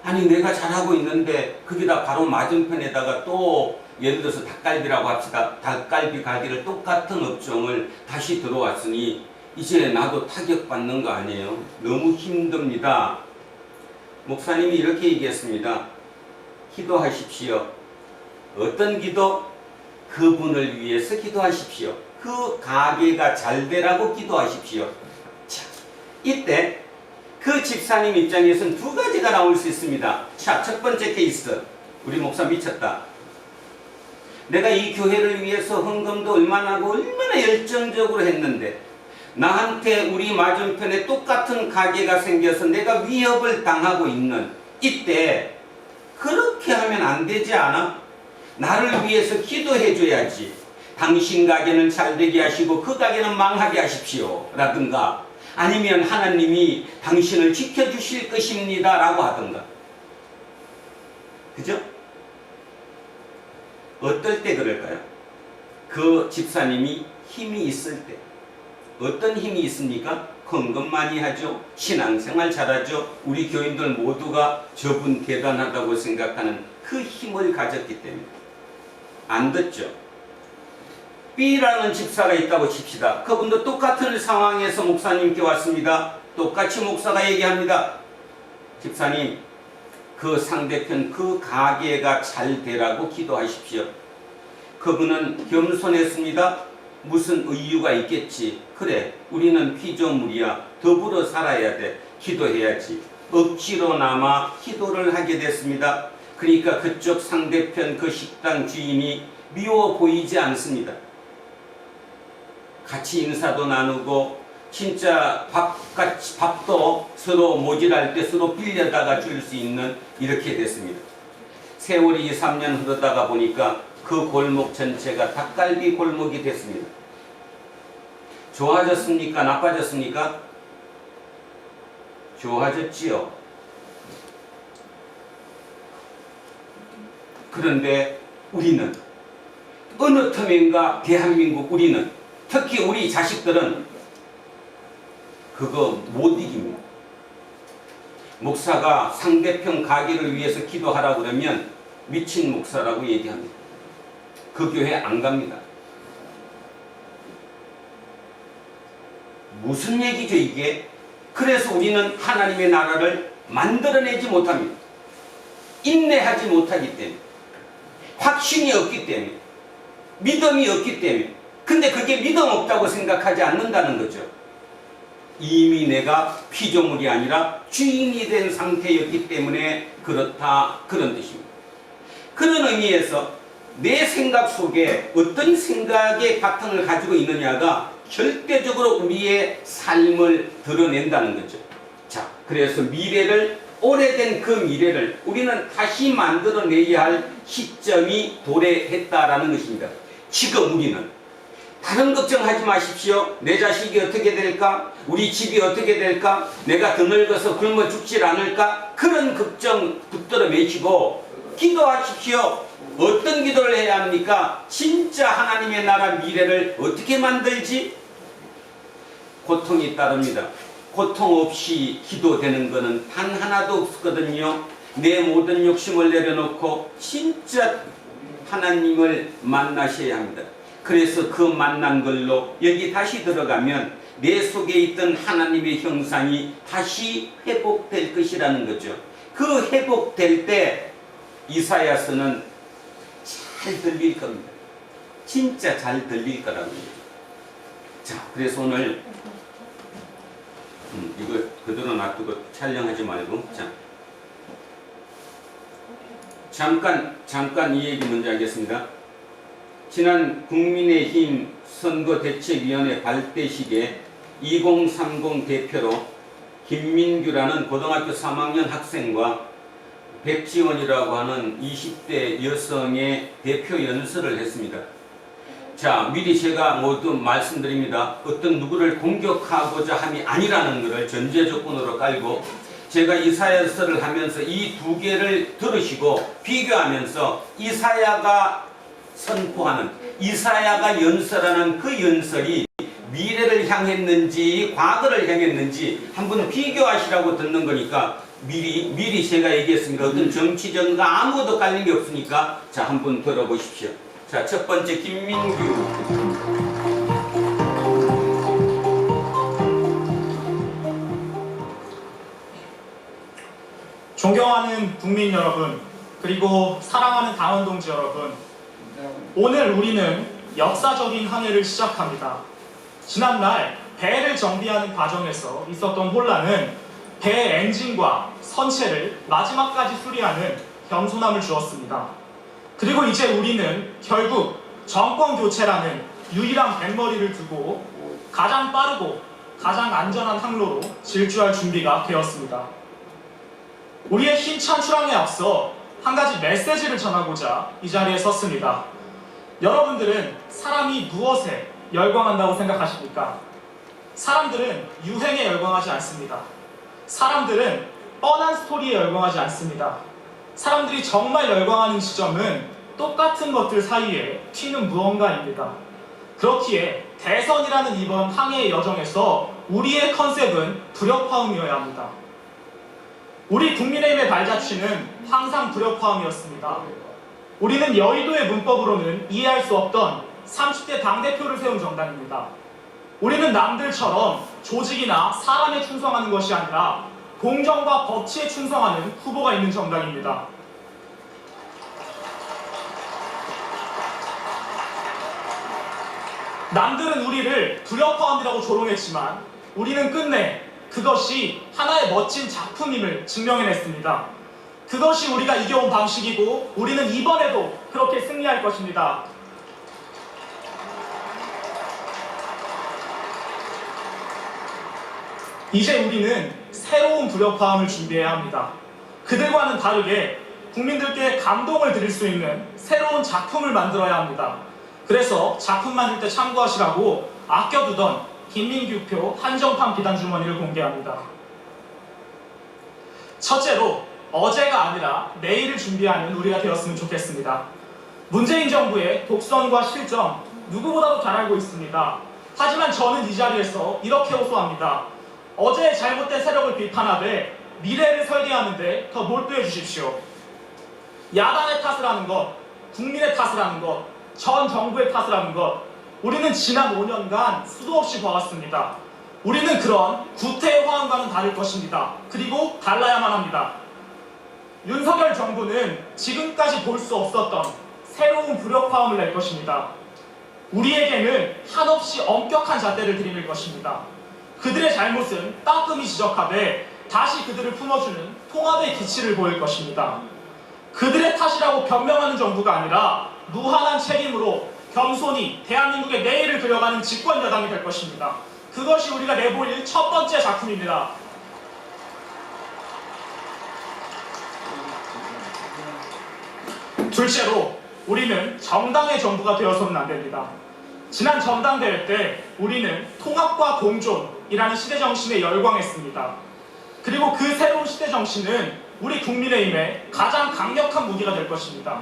아니 내가 잘하고 있는데 거기다 바로 맞은편에다가 또 예를 들어서 닭갈비라고 합시다. 닭갈비 가게를 똑같은 업종을 다시 들어왔으니 이제 나도 타격받는 거 아니에요? 너무 힘듭니다. 목사님이 이렇게 얘기했습니다. 기도하십시오. 어떤 기도? 그분을 위해서 기도하십시오. 그 가게가 잘 되라고 기도하십시오. 자, 이때 그 집사님 입장에서는 두 가지가 나올 수 있습니다. 자, 첫 번째 케이스. 우리 목사 미쳤다. 내가 이 교회를 위해서 헌금도 얼마나 하고 얼마나 열정적으로 했는데 나한테 우리 맞은편에 똑같은 가게가 생겨서 내가 위협을 당하고 있는 이때 그렇게 하면 안 되지 않아? 나를 위해서 기도해 줘야지. 당신 가게는 잘 되게 하시고 그 가게는 망하게 하십시오 라든가 아니면 하나님이 당신을 지켜주실 것입니다 라고 하든가. 그죠? 어떨 때 그럴까요? 그 집사님이 힘이 있을 때. 어떤 힘이 있습니까? 헌금 많이 하죠. 신앙생활 잘하죠. 우리 교인들 모두가 저분 대단하다고 생각하는 그 힘을 가졌기 때문에. 안 듣죠. B라는 집사가 있다고 칩시다. 그분도 똑같은 상황에서 목사님께 왔습니다. 똑같이 목사가 얘기합니다. 집사님, 그 상대편 그 가게가 잘 되라고 기도하십시오. 그분은 겸손했습니다. 무슨 이유가 있겠지. 그래, 우리는 피조물이야. 더불어 살아야 돼. 기도해야지. 억지로나마 기도를 하게 됐습니다. 그러니까 그쪽 상대편 그 식당 주인이 미워 보이지 않습니다. 같이 인사도 나누고 진짜 밥도 서로 모질할 때 서로 빌려다가 줄 수 있는 이렇게 됐습니다. 세월이 2, 3년 흐르다가 보니까 그 골목 전체가 닭갈비 골목이 됐습니다. 좋아졌습니까? 나빠졌습니까? 좋아졌지요. 그런데 우리는 어느 틈인가 대한민국 우리는 특히 우리 자식들은 그거 못 이깁니다. 목사가 상대편 가게를 위해서 기도하라고 그러면 미친 목사라고 얘기합니다. 그 교회 안 갑니다. 무슨 얘기죠 이게? 그래서 우리는 하나님의 나라를 만들어내지 못합니다. 인내하지 못하기 때문에, 확신이 없기 때문에, 믿음이 없기 때문에. 근데 그게 믿음 없다고 생각하지 않는다는 거죠. 이미 내가 피조물이 아니라 주인이 된 상태였기 때문에 그렇다, 그런 뜻입니다. 그런 의미에서 내 생각 속에 어떤 생각의 바탕을 가지고 있느냐가 절대적으로 우리의 삶을 드러낸다는 거죠. 자, 그래서 미래를, 오래된 그 미래를 우리는 다시 만들어내야 할 시점이 도래했다라는 것입니다. 지금 우리는 다른 걱정하지 마십시오. 내 자식이 어떻게 될까? 우리 집이 어떻게 될까? 내가 더 늙어서 굶어 죽질 않을까? 그런 걱정 붙들어 매시고 기도하십시오. 어떤 기도를 해야 합니까? 진짜 하나님의 나라 미래를 어떻게 만들지? 고통이 따릅니다. 고통 없이 기도되는 것은 단 하나도 없거든요. 내 모든 욕심을 내려놓고 진짜 하나님을 만나셔야 합니다. 그래서 그 만난 걸로 여기 다시 들어가면 내 속에 있던 하나님의 형상이 다시 회복될 것이라는 거죠. 그 회복될 때 이사야서는 잘 들릴 겁니다. 진짜 잘 들릴 거라는 거죠. 자, 그래서 오늘 이거 그대로 놔두고 촬영하지 말고, 자, 잠깐 이 얘기 먼저 하겠습니다. 지난 국민의힘 선거대책위원회 발대식에 2030 대표로 김민규라는 고등학교 3학년 학생과 백지원이라고 하는 20대 여성의 대표 연설을 했습니다. 자, 미리 제가 모두 말씀드립니다. 어떤 누구를 공격하고자 함이 아니라는 것을 전제 조건으로 깔고 제가 이사야서를 하면서 이 두 개를 들으시고 비교하면서 이사야가 선포하는, 이사야가 연설하는 그 연설이 미래를 향했는지 과거를 향했는지 한번 비교하시라고 듣는 거니까 미리 제가 얘기했습니다. 어떤 정치적인가 아무것도 깔린 게 없으니까 자, 한번 들어보십시오. 자, 첫 번째 김민규. 존경하는 국민 여러분, 그리고 사랑하는 당원 동지 여러분, 오늘 우리는 역사적인 한 해를 시작합니다. 지난날 배를 정비하는 과정에서 있었던 혼란은 배 엔진과 선체를 마지막까지 수리하는 겸손함을 주었습니다. 그리고 이제 우리는 결국 정권 교체라는 유일한 뱃머리를 두고 가장 빠르고 가장 안전한 항로로 질주할 준비가 되었습니다. 우리의 힘찬 출항에 앞서 한 가지 메시지를 전하고자 이 자리에 섰습니다. 여러분들은 사람이 무엇에 열광한다고 생각하십니까? 사람들은 유행에 열광하지 않습니다. 사람들은 뻔한 스토리에 열광하지 않습니다. 사람들이 정말 열광하는 지점은 똑같은 것들 사이에 튀는 무언가입니다. 그렇기에 대선이라는 이번 항해의 여정에서 우리의 컨셉은 불협화음이어야 합니다. 우리 국민의힘의 발자취는 항상 불협화음이었습니다. 우리는 여의도의 문법으로는 이해할 수 없던 30대 당대표를 세운 정당입니다. 우리는 남들처럼 조직이나 사람에 충성하는 것이 아니라 공정과 법치에 충성하는 후보가 있는 정당입니다. 남들은 우리를 불협화음이라고 조롱했지만 우리는 끝내 그것이 하나의 멋진 작품임을 증명해냈습니다. 그것이 우리가 이겨온 방식이고 우리는 이번에도 그렇게 승리할 것입니다. 이제 우리는 새로운 불협화음을 준비해야 합니다. 그들과는 다르게 국민들께 감동을 드릴 수 있는 새로운 작품을 만들어야 합니다. 그래서 작품 만들 때 참고하시라고 아껴두던 김민규표 한정판 비단 주머니를 공개합니다. 첫째로 어제가 아니라 내일을 준비하는 우리가 되었으면 좋겠습니다. 문재인 정부의 독선과 실정 누구보다도 잘 알고 있습니다. 하지만 저는 이 자리에서 이렇게 호소합니다. 어제의 잘못된 세력을 비판하되 미래를 설계하는데 더 몰두해 주십시오. 야당의 탓을 하는 것, 국민의 탓을 하는 것, 전 정부의 탓을 하는 것, 우리는 지난 5년간 수도 없이 봐왔습니다. 우리는 그런 구태의 화음과는 다를 것입니다. 그리고 달라야만 합니다. 윤석열 정부는 지금까지 볼 수 없었던 새로운 불협화음을 낼 것입니다. 우리에게는 한없이 엄격한 잣대를 들이밀 것입니다. 그들의 잘못은 따끔히 지적하되 다시 그들을 품어주는 통합의 기치를 보일 것입니다. 그들의 탓이라고 변명하는 정부가 아니라 무한한 책임으로 겸손히 대한민국의 내일을 그려가는 집권 여당이 될 것입니다. 그것이 우리가 내보일 첫 번째 작품입니다. 둘째로 우리는 정당의 정부가 되어서는 안 됩니다. 지난 전당대회 때 우리는 통합과 공존이라는 시대정신에 열광했습니다. 그리고 그 새로운 시대정신은 우리 국민의힘의 가장 강력한 무기가 될 것입니다.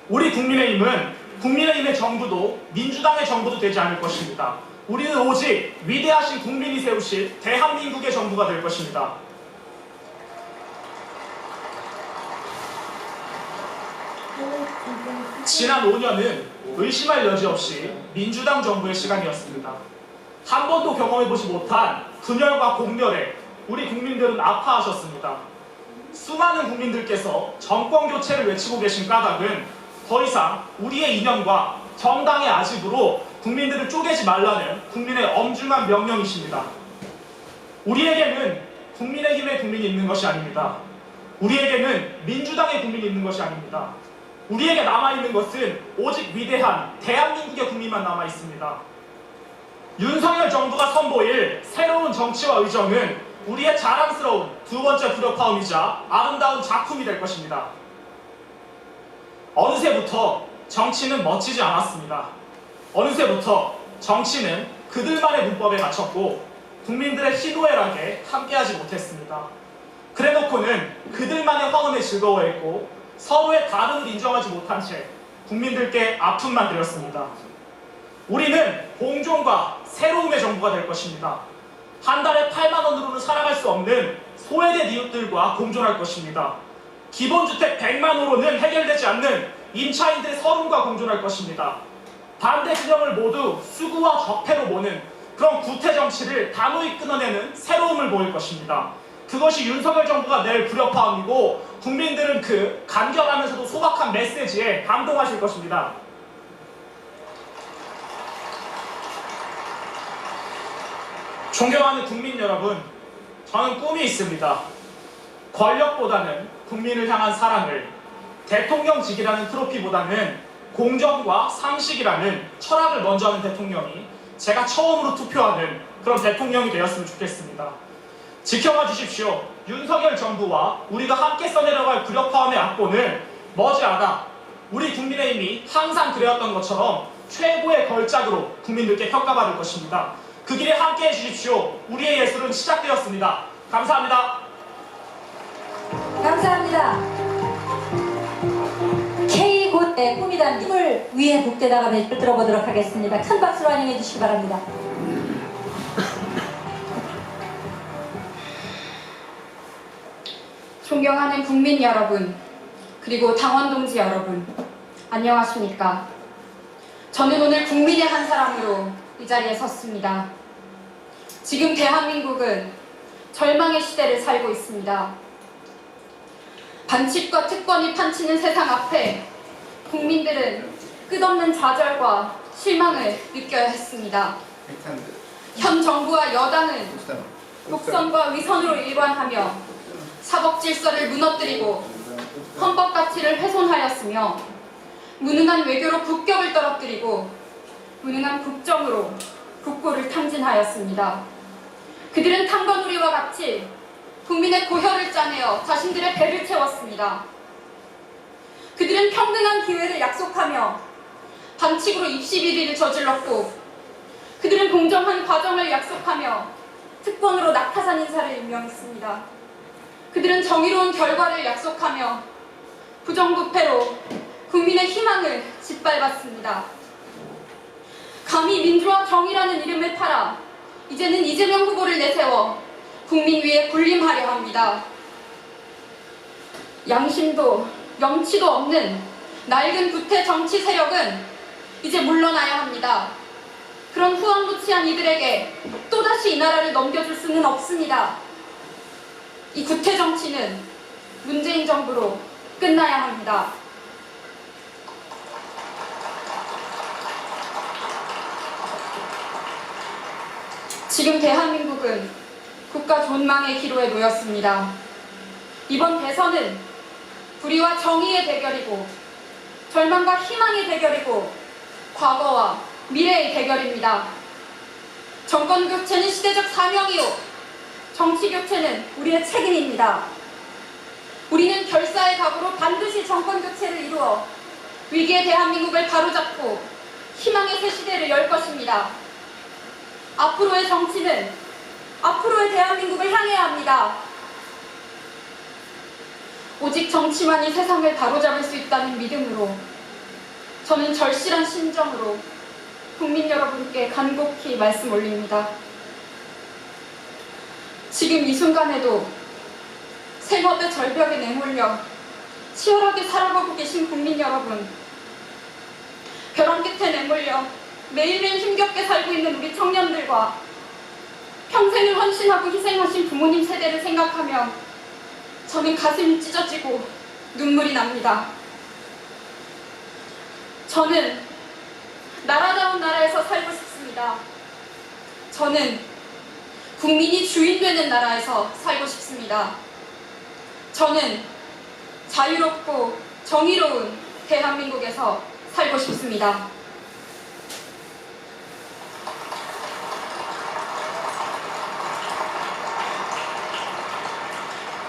우리 국민의힘의 정부도 민주당의 정부도 되지 않을 것입니다. 우리는 오직 위대하신 국민이 세우실 대한민국의 정부가 될 것입니다. 지난 5년은 의심할 여지 없이 민주당 정부의 시간이었습니다. 한 번도 경험해보지 못한 분열과 공멸에 우리 국민들은 아파하셨습니다. 수많은 국민들께서 정권 교체를 외치고 계신 까닭은 더 이상 우리의 이념과 정당의 아집으로 국민들을 쪼개지 말라는 국민의 엄중한 명령이십니다. 우리에게는 국민의힘의 국민이 있는 것이 아닙니다. 우리에게는 민주당의 국민이 있는 것이 아닙니다. 우리에게 남아있는 것은 오직 위대한 대한민국의 국민만 남아있습니다. 윤석열 정부가 선보일 새로운 정치와 의정은 우리의 자랑스러운 두 번째 불협화음이자 아름다운 작품이 될 것입니다. 어느새부터 정치는 멋지지 않았습니다. 어느새부터 정치는 그들만의 문법에 맞췄고 국민들의 희노애락에 함께하지 못했습니다. 그래놓고는 그들만의 화음에 즐거워했고 서로의 다름을 인정하지 못한 채 국민들께 아픔만 드렸습니다. 우리는 공존과 새로움의 정부가 될 것입니다. 한 달에 8만 원으로는 살아갈 수 없는 소외된 이웃들과 공존할 것입니다. 기본주택 100만 원으로는 해결되지 않는 임차인들의 서름과 공존할 것입니다. 반대 진영을 모두 수구와 적폐로 모는 그런 구태 정치를 단호히 끊어내는 새로움을 보일 것입니다. 그것이 윤석열 정부가 낼 불협화음이고 국민들은 그 간결하면서도 소박한 메시지에 감동하실 것입니다. 존경하는 국민 여러분, 저는 꿈이 있습니다. 권력보다는 국민을 향한 사랑을, 대통령직이라는 트로피보다는 공정과 상식이라는 철학을 먼저 하는 대통령이 제가 처음으로 투표하는 그런 대통령이 되었으면 좋겠습니다. 지켜봐 주십시오. 윤석열 정부와 우리가 함께 써내려갈 굴욕파원의 악보는 머지않아 우리 국민의힘이 항상 그래왔던 것처럼 최고의 걸작으로 국민들께 평가받을 것입니다. 그 길에 함께 해주십시오. 우리의 예술은 시작되었습니다. 감사합니다. 감사합니다. K곳의 꿈이 담긴 힘을 위에 북대다가 배를 들어보도록 하겠습니다. 큰 박수로 환영해 주시기 바랍니다. 존경하는 국민 여러분, 그리고 당원 동지 여러분, 안녕하십니까? 저는 오늘 국민의 한 사람으로 이 자리에 섰습니다. 지금 대한민국은 절망의 시대를 살고 있습니다. 반칙과 특권이 판치는 세상 앞에 국민들은 끝없는 좌절과 실망을 느껴야 했습니다. 현 정부와 여당은 독선과 위선으로 일관하며 사법 질서를 무너뜨리고 헌법 가치를 훼손하였으며 무능한 외교로 국격을 떨어뜨리고 무능한 국정으로 국고를 탕진하였습니다. 그들은 탕거누리와 같이 국민의 고혈을 짜내어 자신들의 배를 채웠습니다. 그들은 평등한 기회를 약속하며 반칙으로 입시 비리를 저질렀고 그들은 공정한 과정을 약속하며 특권으로 낙하산 인사를 임명했습니다. 그들은 정의로운 결과를 약속하며 부정부패로 국민의 희망을 짓밟았습니다. 감히 민주화 정의라는 이름을 팔아 이제는 이재명 후보를 내세워 국민 위에 군림하려 합니다. 양심도 염치도 없는 낡은 구태 정치 세력은 이제 물러나야 합니다. 그런 후원무치한 이들에게 또다시 이 나라를 넘겨줄 수는 없습니다. 이 구태 정치는 문재인 정부로 끝나야 합니다. 지금 대한민국은 국가 존망의 기로에 놓였습니다. 이번 대선은 불의와 정의의 대결이고 절망과 희망의 대결이고 과거와 미래의 대결입니다. 정권 교체는 시대적 사명이요 정치 교체는 우리의 책임입니다. 우리는 결사의 각오로 반드시 정권 교체를 이루어 위기의 대한민국을 바로잡고 희망의 새 시대를 열 것입니다. 앞으로의 정치는 앞으로의 대한민국을 향해야 합니다. 오직 정치만이 세상을 바로잡을 수 있다는 믿음으로 저는 절실한 심정으로 국민 여러분께 간곡히 말씀 올립니다. 지금 이 순간에도 생업의 절벽에 내몰려 치열하게 살아가고 계신 국민 여러분, 벼랑 끝에 내몰려 매일매일 힘겹게 살고 있는 우리 청년들과 평생을 헌신하고 희생하신 부모님 세대를 생각하며 저는 가슴이 찢어지고 눈물이 납니다. 저는 나라다운 나라에서 살고 싶습니다. 저는 국민이 주인 되는 나라에서 살고 싶습니다. 저는 자유롭고 정의로운 대한민국에서 살고 싶습니다.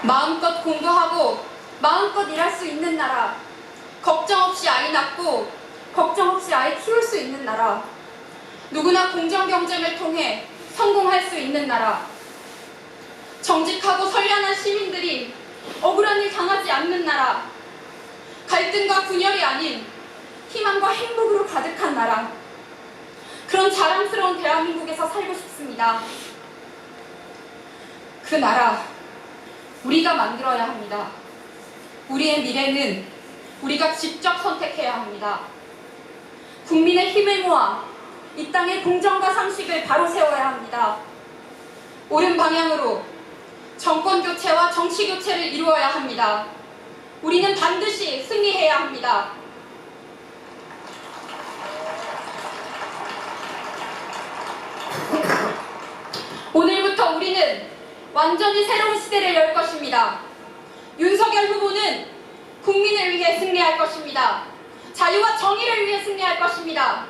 마음껏 공부하고 마음껏 일할 수 있는 나라, 걱정 없이 아이 낳고 걱정 없이 아이 키울 수 있는 나라, 누구나 공정 경쟁을 통해 성공할 수 있는 나라, 정직하고 선량한 시민들이 억울한 일 당하지 않는 나라, 갈등과 분열이 아닌 희망과 행복으로 가득한 나라, 그런 자랑스러운 대한민국에서 살고 싶습니다. 그 나라, 우리가 만들어야 합니다. 우리의 미래는 우리가 직접 선택해야 합니다. 국민의 힘을 모아 이 땅의 공정과 상식을 바로 세워야 합니다. 옳은 방향으로 정권 교체와 정치 교체를 이루어야 합니다. 우리는 반드시 승리해야 합니다. 오늘부터 우리는 완전히 새로운 시대를 열 것입니다. 윤석열 후보는 국민을 위해 승리할 것입니다. 자유와 정의를 위해 승리할 것입니다.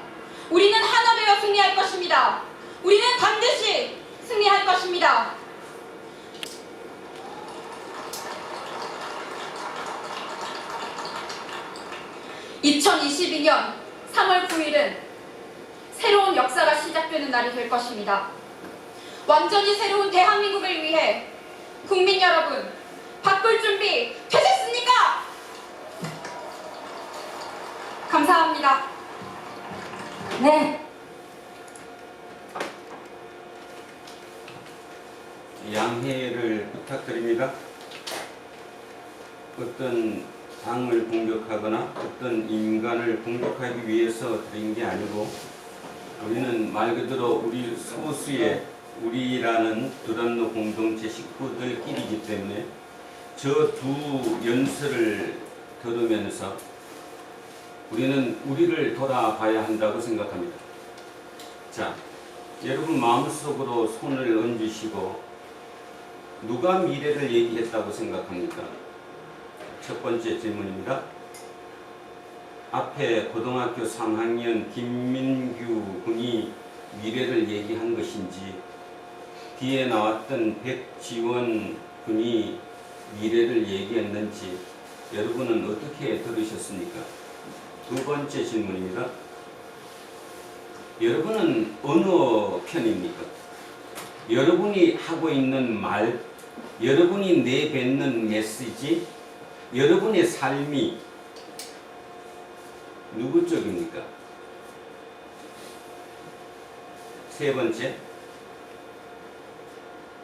우리는 하나 되어 승리할 것입니다. 우리는 반드시 승리할 것입니다. (2022년 3월 9일은) 새로운 역사가 시작되는 날이 될 것입니다. 완전히 새로운 대한민국을 위해 국민 여러분, 바꿀 준비 되셨습니까? 감사합니다. 네. 양해를 부탁드립니다. 어떤 당을 공격하거나 어떤 인간을 공격하기 위해서 드린 게 아니고, 우리는 말 그대로 우리 소수의 우리라는 두란노 공동체 식구들끼리이기 때문에 저 두 연설을 들으면서 우리는 우리를 돌아봐야 한다고 생각합니다. 자, 여러분 마음속으로 손을 얹으시고 누가 미래를 얘기했다고 생각합니까? 첫 번째 질문입니다. 앞에 고등학교 3학년 김민규 군이 미래를 얘기한 것인지, 뒤에 나왔던 백지원 군이 미래를 얘기했는지 여러분은 어떻게 들으셨습니까? 두 번째 질문입니다. 여러분은 어느 편입니까? 여러분이 하고 있는 말, 여러분이 내뱉는 메시지, 여러분의 삶이 누구 쪽입니까? 세 번째,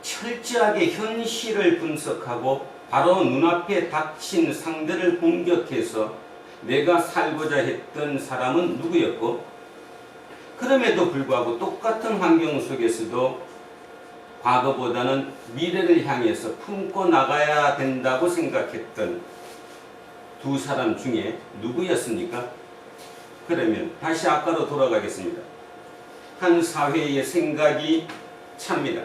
철저하게 현실을 분석하고 바로 눈앞에 닥친 상대를 공격해서 내가 살고자 했던 사람은 누구였고, 그럼에도 불구하고 똑같은 환경 속에서도 과거보다는 미래를 향해서 품고 나가야 된다고 생각했던 두 사람 중에 누구였습니까? 그러면 다시 아까로 돌아가겠습니다. 한 사회의 생각이 찹니다.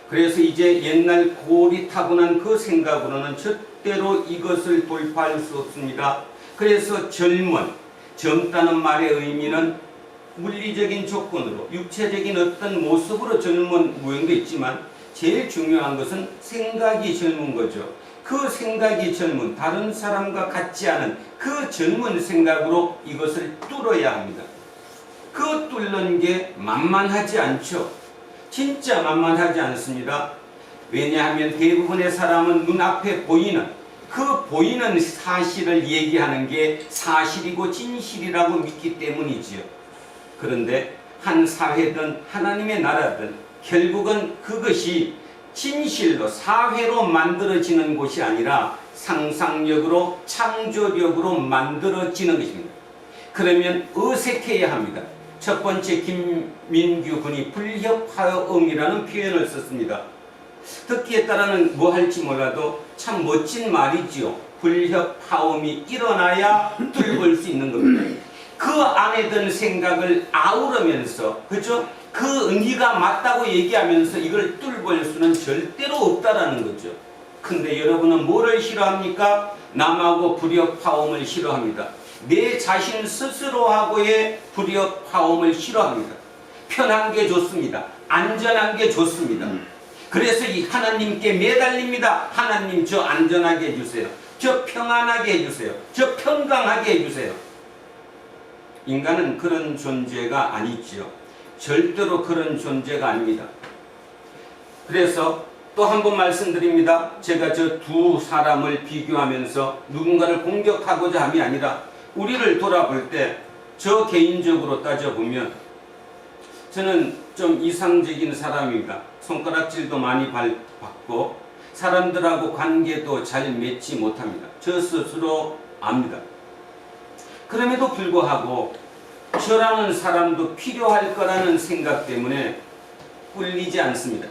그래서 이제 옛날 고리 타고난 그 생각으로는 절대로 이것을 돌파할 수 없습니다. 그래서 젊다는 말의 의미는 물리적인 조건으로, 육체적인 어떤 모습으로 젊은 무형도 있지만 제일 중요한 것은 생각이 젊은 거죠. 그 생각이 젊은, 다른 사람과 같지 않은 그 젊은 생각으로 이것을 뚫어야 합니다. 그 뚫는 게 만만하지 않죠. 진짜 만만하지 않습니다. 왜냐하면 대부분의 사람은 눈앞에 보이는, 그 보이는 사실을 얘기하는 게 사실이고 진실이라고 믿기 때문이지요. 그런데 한 사회든 하나님의 나라든 결국은 그것이 진실로, 사회로 만들어지는 곳이 아니라 상상력으로, 창조력으로 만들어지는 것입니다. 그러면 어색해야 합니다. 첫 번째 김민규 군이 불협화음이라는 표현을 썼습니다. 듣기에 따라는 뭐 할지 몰라도 참 멋진 말이지요. 불협화음이 일어나야 뚫을 수 있는 겁니다. 그 안에 든 생각을 아우르면서, 그죠? 그 의미가 맞다고 얘기하면서 이걸 뚫을 수는 절대로 없다라는 거죠. 근데 여러분은 뭐를 싫어합니까? 남하고 불협화음을 싫어합니다. 내 자신 스스로하고의 불협화음을 싫어합니다. 편한 게 좋습니다. 안전한 게 좋습니다. 그래서 이 하나님께 매달립니다. 하나님, 저 안전하게 해주세요. 저 평안하게 해주세요. 저 평강하게 해주세요. 인간은 그런 존재가 아니지요. 절대로 그런 존재가 아닙니다. 그래서 또 한 번 말씀드립니다. 제가 저 두 사람을 비교하면서 누군가를 공격하고자 함이 아니라 우리를 돌아볼 때 저 개인적으로 따져보면 저는 좀 이상적인 사람입니다. 손가락질도 많이 받고 사람들하고 관계도 잘 맺지 못합니다. 저 스스로 압니다. 그럼에도 불구하고 저라는 사람도 필요할 거라는 생각 때문에 꿀리지 않습니다.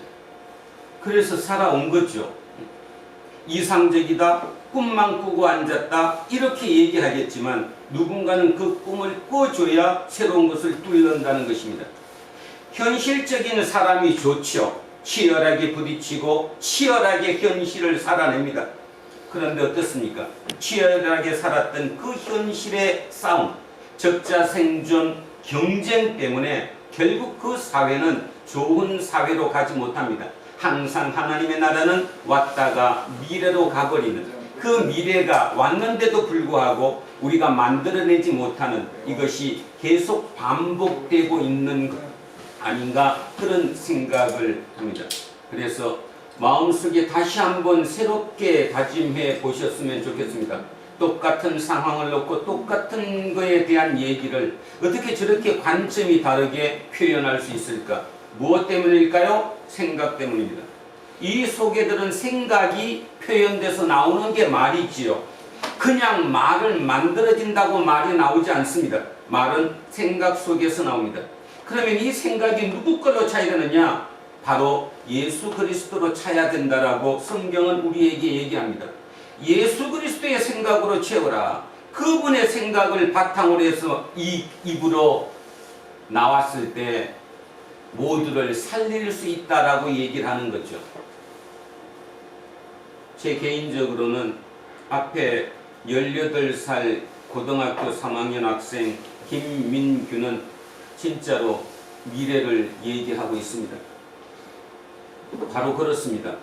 그래서 살아온 거죠. 이상적이다, 꿈만 꾸고 앉았다, 이렇게 얘기하겠지만 누군가는 그 꿈을 꿔줘야 새로운 것을 뚫는다는 것입니다. 현실적인 사람이 좋죠. 치열하게 부딪히고 치열하게 현실을 살아냅니다. 그런데 어떻습니까? 치열하게 살았던 그 현실의 싸움, 적자 생존 경쟁 때문에 결국 그 사회는 좋은 사회로 가지 못합니다. 항상 하나님의 나라는 왔다가 미래로 가버리는, 그 미래가 왔는데도 불구하고 우리가 만들어내지 못하는 이것이 계속 반복되고 있는 것 아닌가, 그런 생각을 합니다. 그래서 마음속에 다시 한번 새롭게 다짐해 보셨으면 좋겠습니다. 똑같은 상황을 놓고 똑같은 거에 대한 얘기를 어떻게 저렇게 관점이 다르게 표현할 수 있을까? 무엇 때문일까요? 생각 때문입니다. 이 속에들은 생각이 표현돼서 나오는 게 말이지요. 그냥 말을 만들어진다고 말이 나오지 않습니다. 말은 생각 속에서 나옵니다. 그러면 이 생각이 누구 걸로 차야 되느냐? 바로 예수 그리스도로 차야 된다라고 성경은 우리에게 얘기합니다. 예수 그리스도의 생각으로 채워라. 그분의 생각을 바탕으로 해서 이 입으로 나왔을 때 모두를 살릴 수 있다라고 얘기를 하는 거죠. 제 개인적으로는 앞에 18살 고등학교 3학년 학생 김민규는 진짜로 미래를 얘기하고 있습니다. 바로 그렇습니다.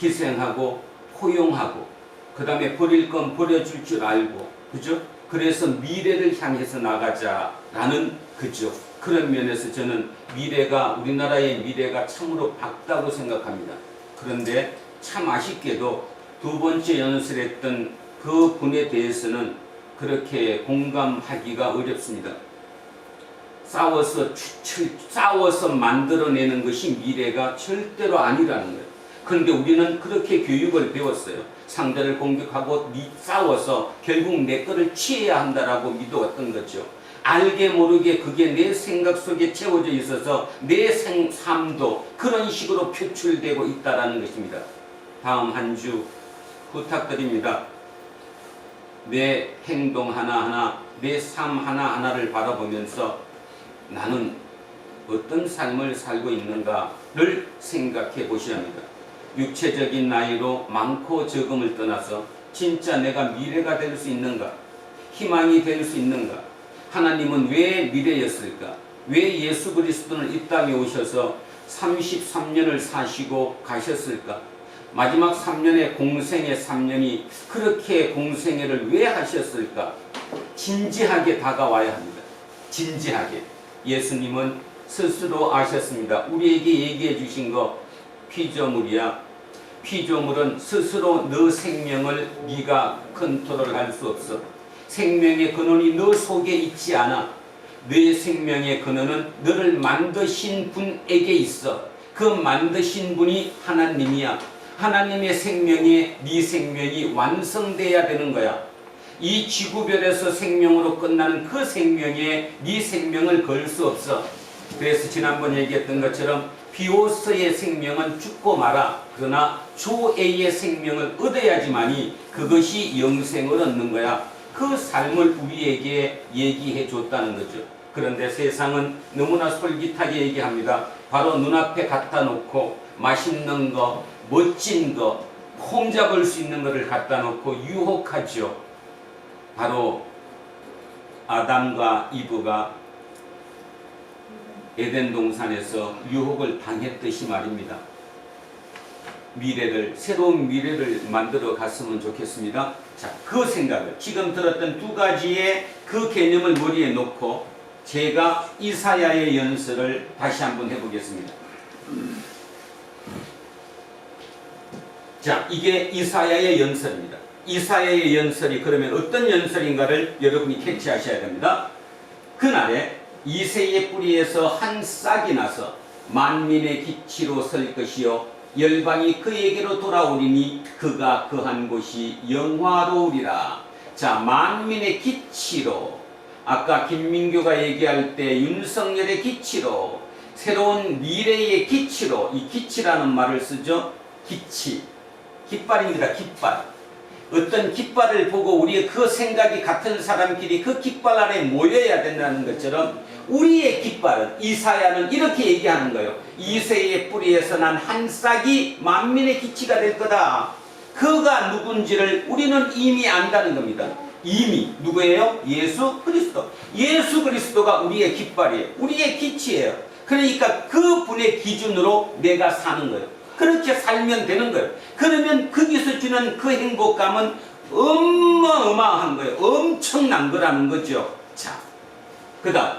희생하고 포용하고 그 다음에 버릴 건 버려줄 줄 알고, 그죠? 그래서 미래를 향해서 나가자라는, 그죠? 그런 면에서 저는 미래가, 우리나라의 미래가 참으로 밝다고 생각합니다. 그런데 참 아쉽게도 두 번째 연설했던 그 분에 대해서는 그렇게 공감하기가 어렵습니다. 싸워서 만들어내는 것이 미래가 절대로 아니라는 거예요. 그런데 우리는 그렇게 교육을 배웠어요. 상대를 공격하고 싸워서 결국 내 거를 취해야 한다라고 믿어왔던 거죠. 알게 모르게 그게 내 생각 속에 채워져 있어서 내 삶도 그런 식으로 표출되고 있다는 것입니다. 다음 한 주 부탁드립니다. 내 행동 하나하나, 내 삶 하나하나를 바라보면서 나는 어떤 삶을 살고 있는가를 생각해 보셔야 합니다. 육체적인 나이로 많고 적음을 떠나서 진짜 내가 미래가 될 수 있는가? 희망이 될 수 있는가? 하나님은 왜 미래였을까? 왜 예수 그리스도는 이 땅에 오셔서 33년을 사시고 가셨을까? 마지막 3년의 공생의 3년이 그렇게 공생애를 왜 하셨을까? 진지하게 다가와야 합니다. 진지하게. 예수님은 스스로 아셨습니다. 우리에게 얘기해 주신 거, 피조물이야. 피조물은 스스로 너 생명을 네가 컨트롤할 수 없어. 생명의 근원이 너 속에 있지 않아. 내 생명의 근원은 너를 만드신 분에게 있어. 그 만드신 분이 하나님이야. 하나님의 생명에 네 생명이 완성돼야 되는 거야. 이 지구별에서 생명으로 끝나는 그 생명에 네 생명을 걸 수 없어. 그래서 지난번 얘기했던 것처럼 비오스의 생명은 죽고 마라. 그러나 조에의 생명을 얻어야지만이 그것이 영생을 얻는 거야. 그 삶을 우리에게 얘기해 줬다는 거죠. 그런데 세상은 너무나 솔깃하게 얘기합니다. 바로 눈앞에 갖다 놓고 맛있는 거, 멋진 거, 폼 잡을 수 있는 것을 갖다 놓고 유혹하죠. 바로 아담과 이브가 에덴 동산에서 유혹을 당했듯이 말입니다. 새로운 미래를 만들어 갔으면 좋겠습니다. 자, 그 생각을, 지금 들었던 두 가지의 그 개념을 머리에 놓고 제가 이사야의 연설을 다시 한번 해보겠습니다. 자, 이게 이사야의 연설입니다. 이사야의 연설이 그러면 어떤 연설인가를 여러분이 캐치하셔야 됩니다. 그날에 이새의 뿌리에서 한 싹이 나서 만민의 기치로 설 것이요 열방이 그에게로 돌아오리니 그가 거한 곳이 영화로우리라. 자, 만민의 기치로, 아까 김민규가 얘기할 때 윤석열의 기치로, 새로운 미래의 기치로, 이 기치라는 말을 쓰죠. 기치, 깃발입니다. 깃발. 어떤 깃발을 보고 우리의 그 생각이 같은 사람끼리 그 깃발 아래 모여야 된다는 것처럼 우리의 깃발은 이사야는 이렇게 얘기하는 거예요. 이새의 뿌리에서 난 한 싹이 만민의 기치가 될 거다. 그가 누군지를 우리는 이미 안다는 겁니다. 이미 누구예요? 예수 그리스도. 예수 그리스도가 우리의 깃발이에요. 우리의 기치예요. 그러니까 그 분의 기준으로 내가 사는 거예요. 그렇게 살면 되는 거예요. 그러면 거기서 주는 그 행복감은 어마어마한 거예요. 엄청난 거라는 거죠. 자, 그 다음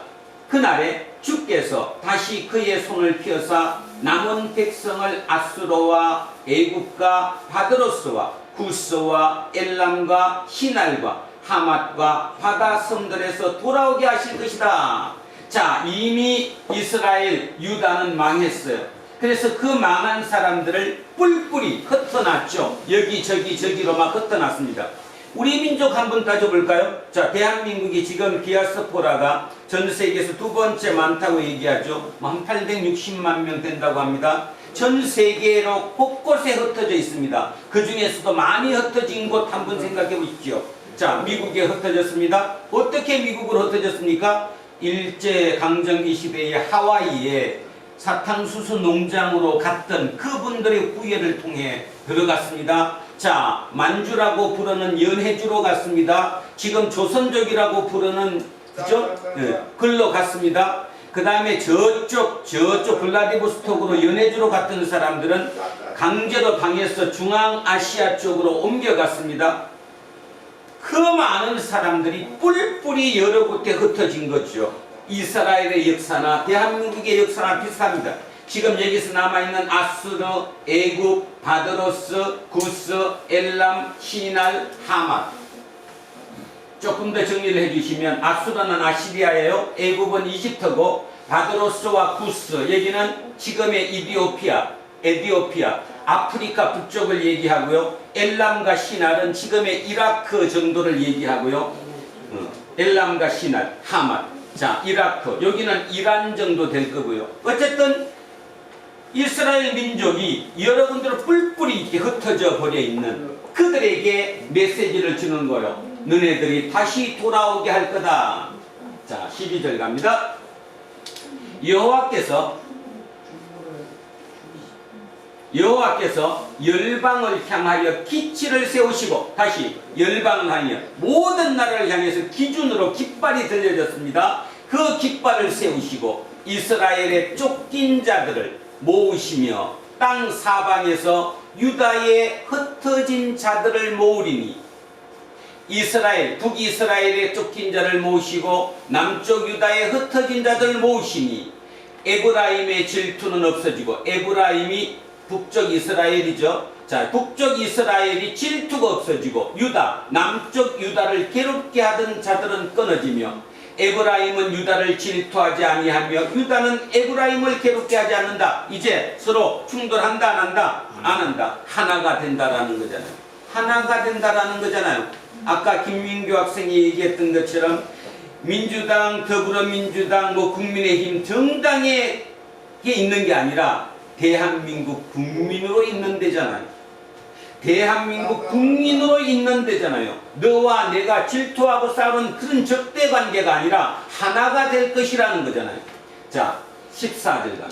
그날에 주께서 다시 그의 손을 펴사 남은 백성을 아수르와 애굽과 바드로스와 구스와 엘람과 시날과 하맛과 바다 섬들에서 돌아오게 하실 것이다. 자, 이미 이스라엘 유다는 망했어요. 그래서 그 망한 사람들을 뿔뿔이 흩어놨죠. 여기저기 저기로 막 흩어놨습니다. 우리 민족 한번 따져볼까요? 자, 대한민국이 지금 디아스포라가 전 세계에서 두 번째 많다고 얘기하죠. 한 860만 명 된다고 합니다. 전 세계로 곳곳에 흩어져 있습니다. 그 중에서도 많이 흩어진 곳 한번 생각해 보십시오. 자, 미국에 흩어졌습니다. 어떻게 미국으로 흩어졌습니까? 일제강점기 시대의 하와이에 사탕수수 농장으로 갔던 그분들의 후예를 통해 들어갔습니다. 자, 만주라고 부르는 연해주로 갔습니다. 지금 조선족이라고 부르는, 그죠? 네, 글로 갔습니다. 그 다음에 저쪽 블라디보스톡으로 연해주로 갔던 사람들은 강제로 당해서 중앙아시아 쪽으로 옮겨갔습니다. 그 많은 사람들이 뿔뿔이 여러 곳에 흩어진 거죠. 이스라엘의 역사나 대한민국의 역사나 비슷합니다. 지금 여기서 남아있는 아수르, 애굽, 바드로스, 구스, 엘람, 시날, 하맛. 조금 더 정리를 해주시면 아수르는 아시리아예요. 애굽은 이집트고 바드로스와 구스, 여기는 지금의 에디오피아, 아프리카 북쪽을 얘기하고요. 엘람과 시날은 지금의 이라크 정도를 얘기하고요. 엘람과 시날, 하맛. 자, 이라크, 여기는 이란 정도 될 거고요. 어쨌든 이스라엘 민족이 여러분들 뿔뿔이 이렇게 흩어져 버려 있는 그들에게 메시지를 주는 거예요. 너네들이 다시 돌아오게 할 거다. 자, 12절 갑니다. 여호와께서 열방을 향하여 기치를 세우시고, 다시 열방을 향하여 모든 나라를 향해서 기준으로 깃발이 들려졌습니다. 그 깃발을 세우시고 이스라엘의 쫓긴 자들을 모으시며 땅 사방에서 유다의 흩어진 자들을 모으리니, 북이스라엘의 쫓긴 자를 모으시고 남쪽 유다의 흩어진 자들을 모으시니 에브라임의 질투는 없어지고, 에브라임이 북쪽 이스라엘이죠. 자, 북쪽 이스라엘이 질투가 없어지고 남쪽 유다를 괴롭게 하던 자들은 끊어지며, 에브라임은 유다를 질투하지 아니하며 유다는 에브라임을 괴롭게 하지 않는다. 이제 서로 충돌한다, 안 한다? 안 한다. 하나가 된다라는 거잖아요. 하나가 된다라는 거잖아요. 아까 김민규 학생이 얘기했던 것처럼 민주당, 더불어민주당, 국민의힘 정당에 있는 게 아니라 대한민국 국민으로 있는 데잖아요. 대한민국 국민으로 있는 데잖아요. 너와 내가 질투하고 싸우는 그런 적대 관계가 아니라 하나가 될 것이라는 거잖아요. 자, 14절 갑니다.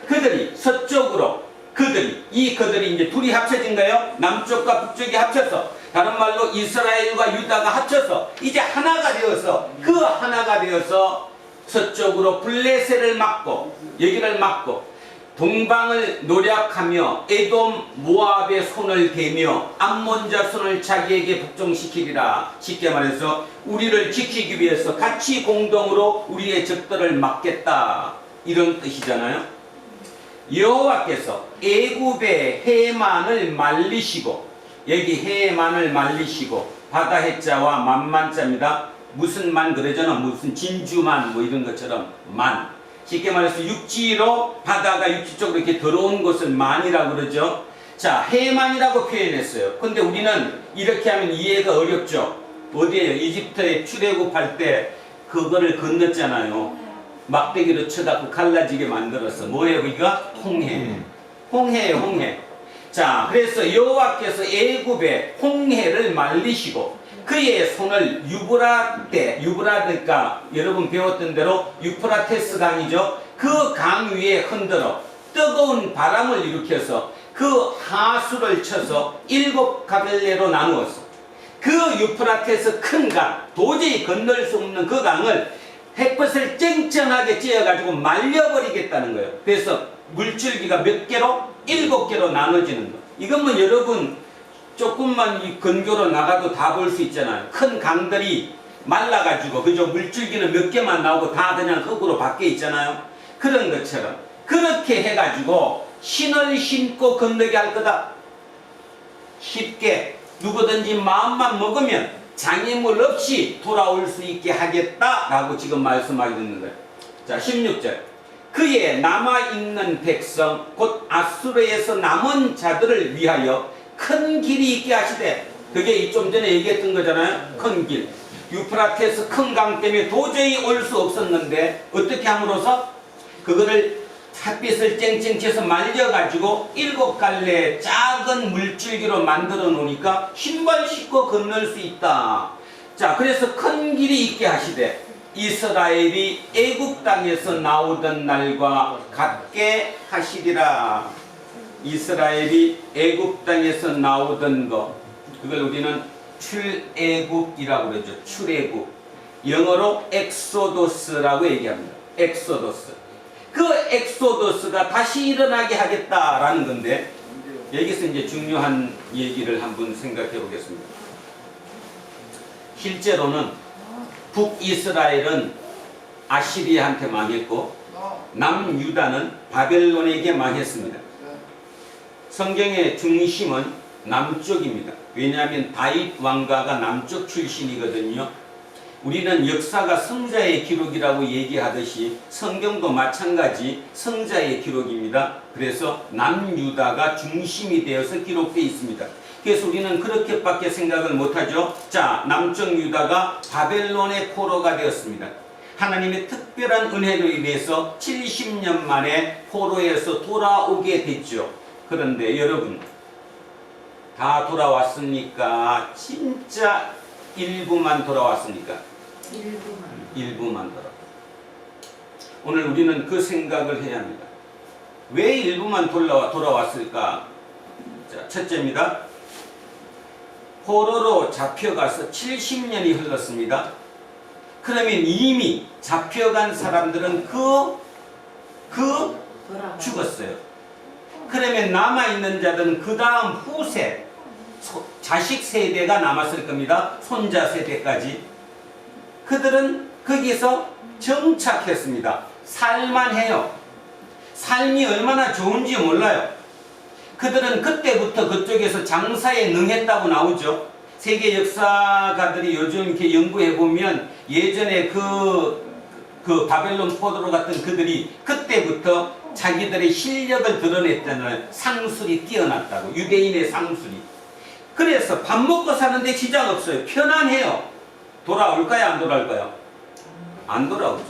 그들이 서쪽으로, 그들이 이제 둘이 합쳐진 거예요. 남쪽과 북쪽이 합쳐서, 다른 말로 이스라엘과 유다가 합쳐서 이제 하나가 되어서, 그 하나가 되어서 서쪽으로 블레셋을 막고, 여기를 막고 동방을 노략하며 에돔, 모압의 손을 대며 암몬 자손을 자기에게 복종시키리라. 쉽게 말해서 우리를 지키기 위해서 같이 공동으로 우리의 적들을 막겠다, 이런 뜻이잖아요. 여호와께서 애굽의 해만을 말리시고, 여기 해만을 말리시고, 바다 해자와 만만자입니다. 무슨 만 그러잖아. 무슨 진주만 이런 것처럼 만. 쉽게 말해서 육지로, 바다가 육지 쪽으로 이렇게 들어온 것을 만이라고 그러죠. 자, 해만이라고 표현했어요. 근데 우리는 이렇게 하면 이해가 어렵죠. 어디에요? 이집트에 출애굽할 때 그거를 건넜잖아요. 막대기로 쳐갖고 갈라지게 만들었어. 뭐예요? 그러니까 홍해예요, 홍해. 자, 그래서 여호와께서 애굽의 홍해를 말리시고 그의 손을 유브라데가 여러분 배웠던 대로 유프라테스 강이죠. 그 강 위에 흔들어 뜨거운 바람을 일으켜서 그 하수를 쳐서 7가벨레로 나누었어. 그 유프라테스 큰 강, 도저히 건널 수 없는 그 강을 햇볕을 쨍쨍하게 쬐어가지고 말려버리겠다는 거예요. 그래서 물줄기가 몇 개로? 7개로 나눠지는 거. 이건 뭐 여러분 조금만 이 근교로 나가도 다 볼 수 있잖아요. 큰 강들이 말라가지고 그저 물줄기는 몇 개만 나오고 다 그냥 흙으로 밖에 있잖아요. 그런 것처럼 그렇게 해가지고 신을 신고 건너게 할 거다. 쉽게 누구든지 마음만 먹으면 장애물 없이 돌아올 수 있게 하겠다라고 지금 말씀하고 있는 거예요. 자, 16절. 그의 남아있는 백성 곧 아수르에서 남은 자들을 위하여 큰 길이 있게 하시되, 그게 좀 전에 얘기했던 거잖아요. 큰 길. 유프라테스 큰 강 때문에 도저히 올 수 없었는데 어떻게 함으로써 그거를 햇빛을 쨍쨍 쬐서 말려가지고 7갈래 작은 물줄기로 만들어 놓으니까 신발 신고 건널 수 있다. 자, 그래서 큰 길이 있게 하시되 이스라엘이 애굽 땅에서 나오던 날과 같게 하시리라. 이스라엘이 애굽 땅에서 나오던 거, 그걸 우리는 출애굽이라고 그러죠. 출애굽. 영어로 엑소도스라고 얘기합니다. 엑소도스. 그 엑소도스가 다시 일어나게 하겠다라는 건데, 여기서 이제 중요한 얘기를 한번 생각해 보겠습니다. 실제로는 북이스라엘은 아시리아한테 망했고 남유다는 바벨론에게 망했습니다. 성경의 중심은 남쪽입니다. 왜냐하면 다윗 왕가가 남쪽 출신이거든요. 우리는 역사가 성자의 기록이라고 얘기하듯이 성경도 마찬가지 성자의 기록입니다. 그래서 남유다가 중심이 되어서 기록되어 있습니다. 그래서 우리는 그렇게밖에 생각을 못하죠. 자, 남쪽 유다가 바벨론의 포로가 되었습니다. 하나님의 특별한 은혜로 인해서 70년 만에 포로에서 돌아오게 됐죠. 그런데 여러분, 다 돌아왔습니까? 진짜 일부만 돌아왔습니까? 일부만 돌아왔습니다. 오늘 우리는 그 생각을 해야 합니다. 왜 일부만 돌아왔을까? 자, 첫째입니다. 포로로 잡혀가서 70년이 흘렀습니다. 그러면 이미 잡혀간 사람들은 죽었어요. 그러면 남아있는 자들은 그 다음 후세, 자식 세대가 남았을 겁니다. 손자 세대까지. 그들은 거기서 정착했습니다. 살만해요. 삶이 얼마나 좋은지 몰라요. 그들은 그때부터 그쪽에서 장사에 능했다고 나오죠. 세계 역사가들이 요즘 이렇게 연구해보면 예전에 그 바벨론 포로로 갔던 그들이 그때부터 자기들의 실력을 드러냈잖아요. 상술이 뛰어났다고. 유대인의 상술이. 그래서 밥 먹고 사는데 지장 없어요. 편안해요. 돌아올까요? 안 돌아올까요? 안 돌아오죠.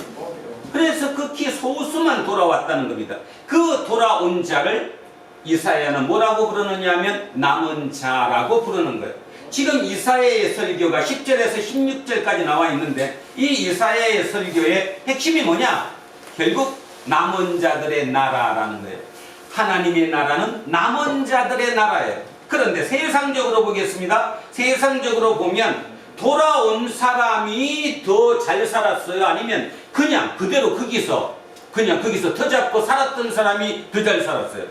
그래서 극히 소수만 돌아왔다는 겁니다. 그 돌아온 자를 이사야는 뭐라고 부르느냐 하면 남은 자라고 부르는 거예요. 지금 이사야의 설교가 10절에서 16절까지 나와 있는데 이 이사야의 설교의 핵심이 뭐냐? 결국 남은 자들의 나라라는 거예요. 하나님의 나라는 남은 자들의 나라예요. 그런데 세상적으로 보겠습니다. 세상적으로 보면 돌아온 사람이 더 잘 살았어요? 아니면 그냥 그대로 거기서 터잡고 살았던 사람이 더 잘 살았어요?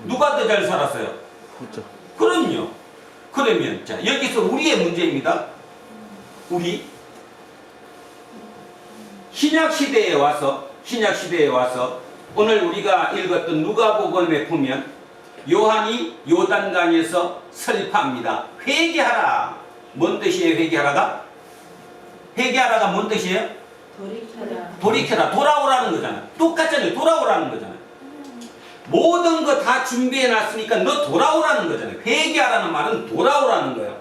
누가 더 잘 살았어요? 그렇죠. 그럼요. 그러면 자, 여기서 우리의 문제입니다. 우리 신약시대에 와서 오늘 우리가 읽었던 누가복음에 보면 요한이 요단강에서 설파합니다. 회개하라. 뭔 뜻이에요? 회개하라가? 회개하라가 뭔 뜻이에요? 돌이켜라. 돌아오라는 거잖아요. 똑같잖아요. 돌아오라는 거잖아요. 모든 거 다 준비해 놨으니까 너 돌아오라는 거잖아요. 회개하라는 말은 돌아오라는 거예요.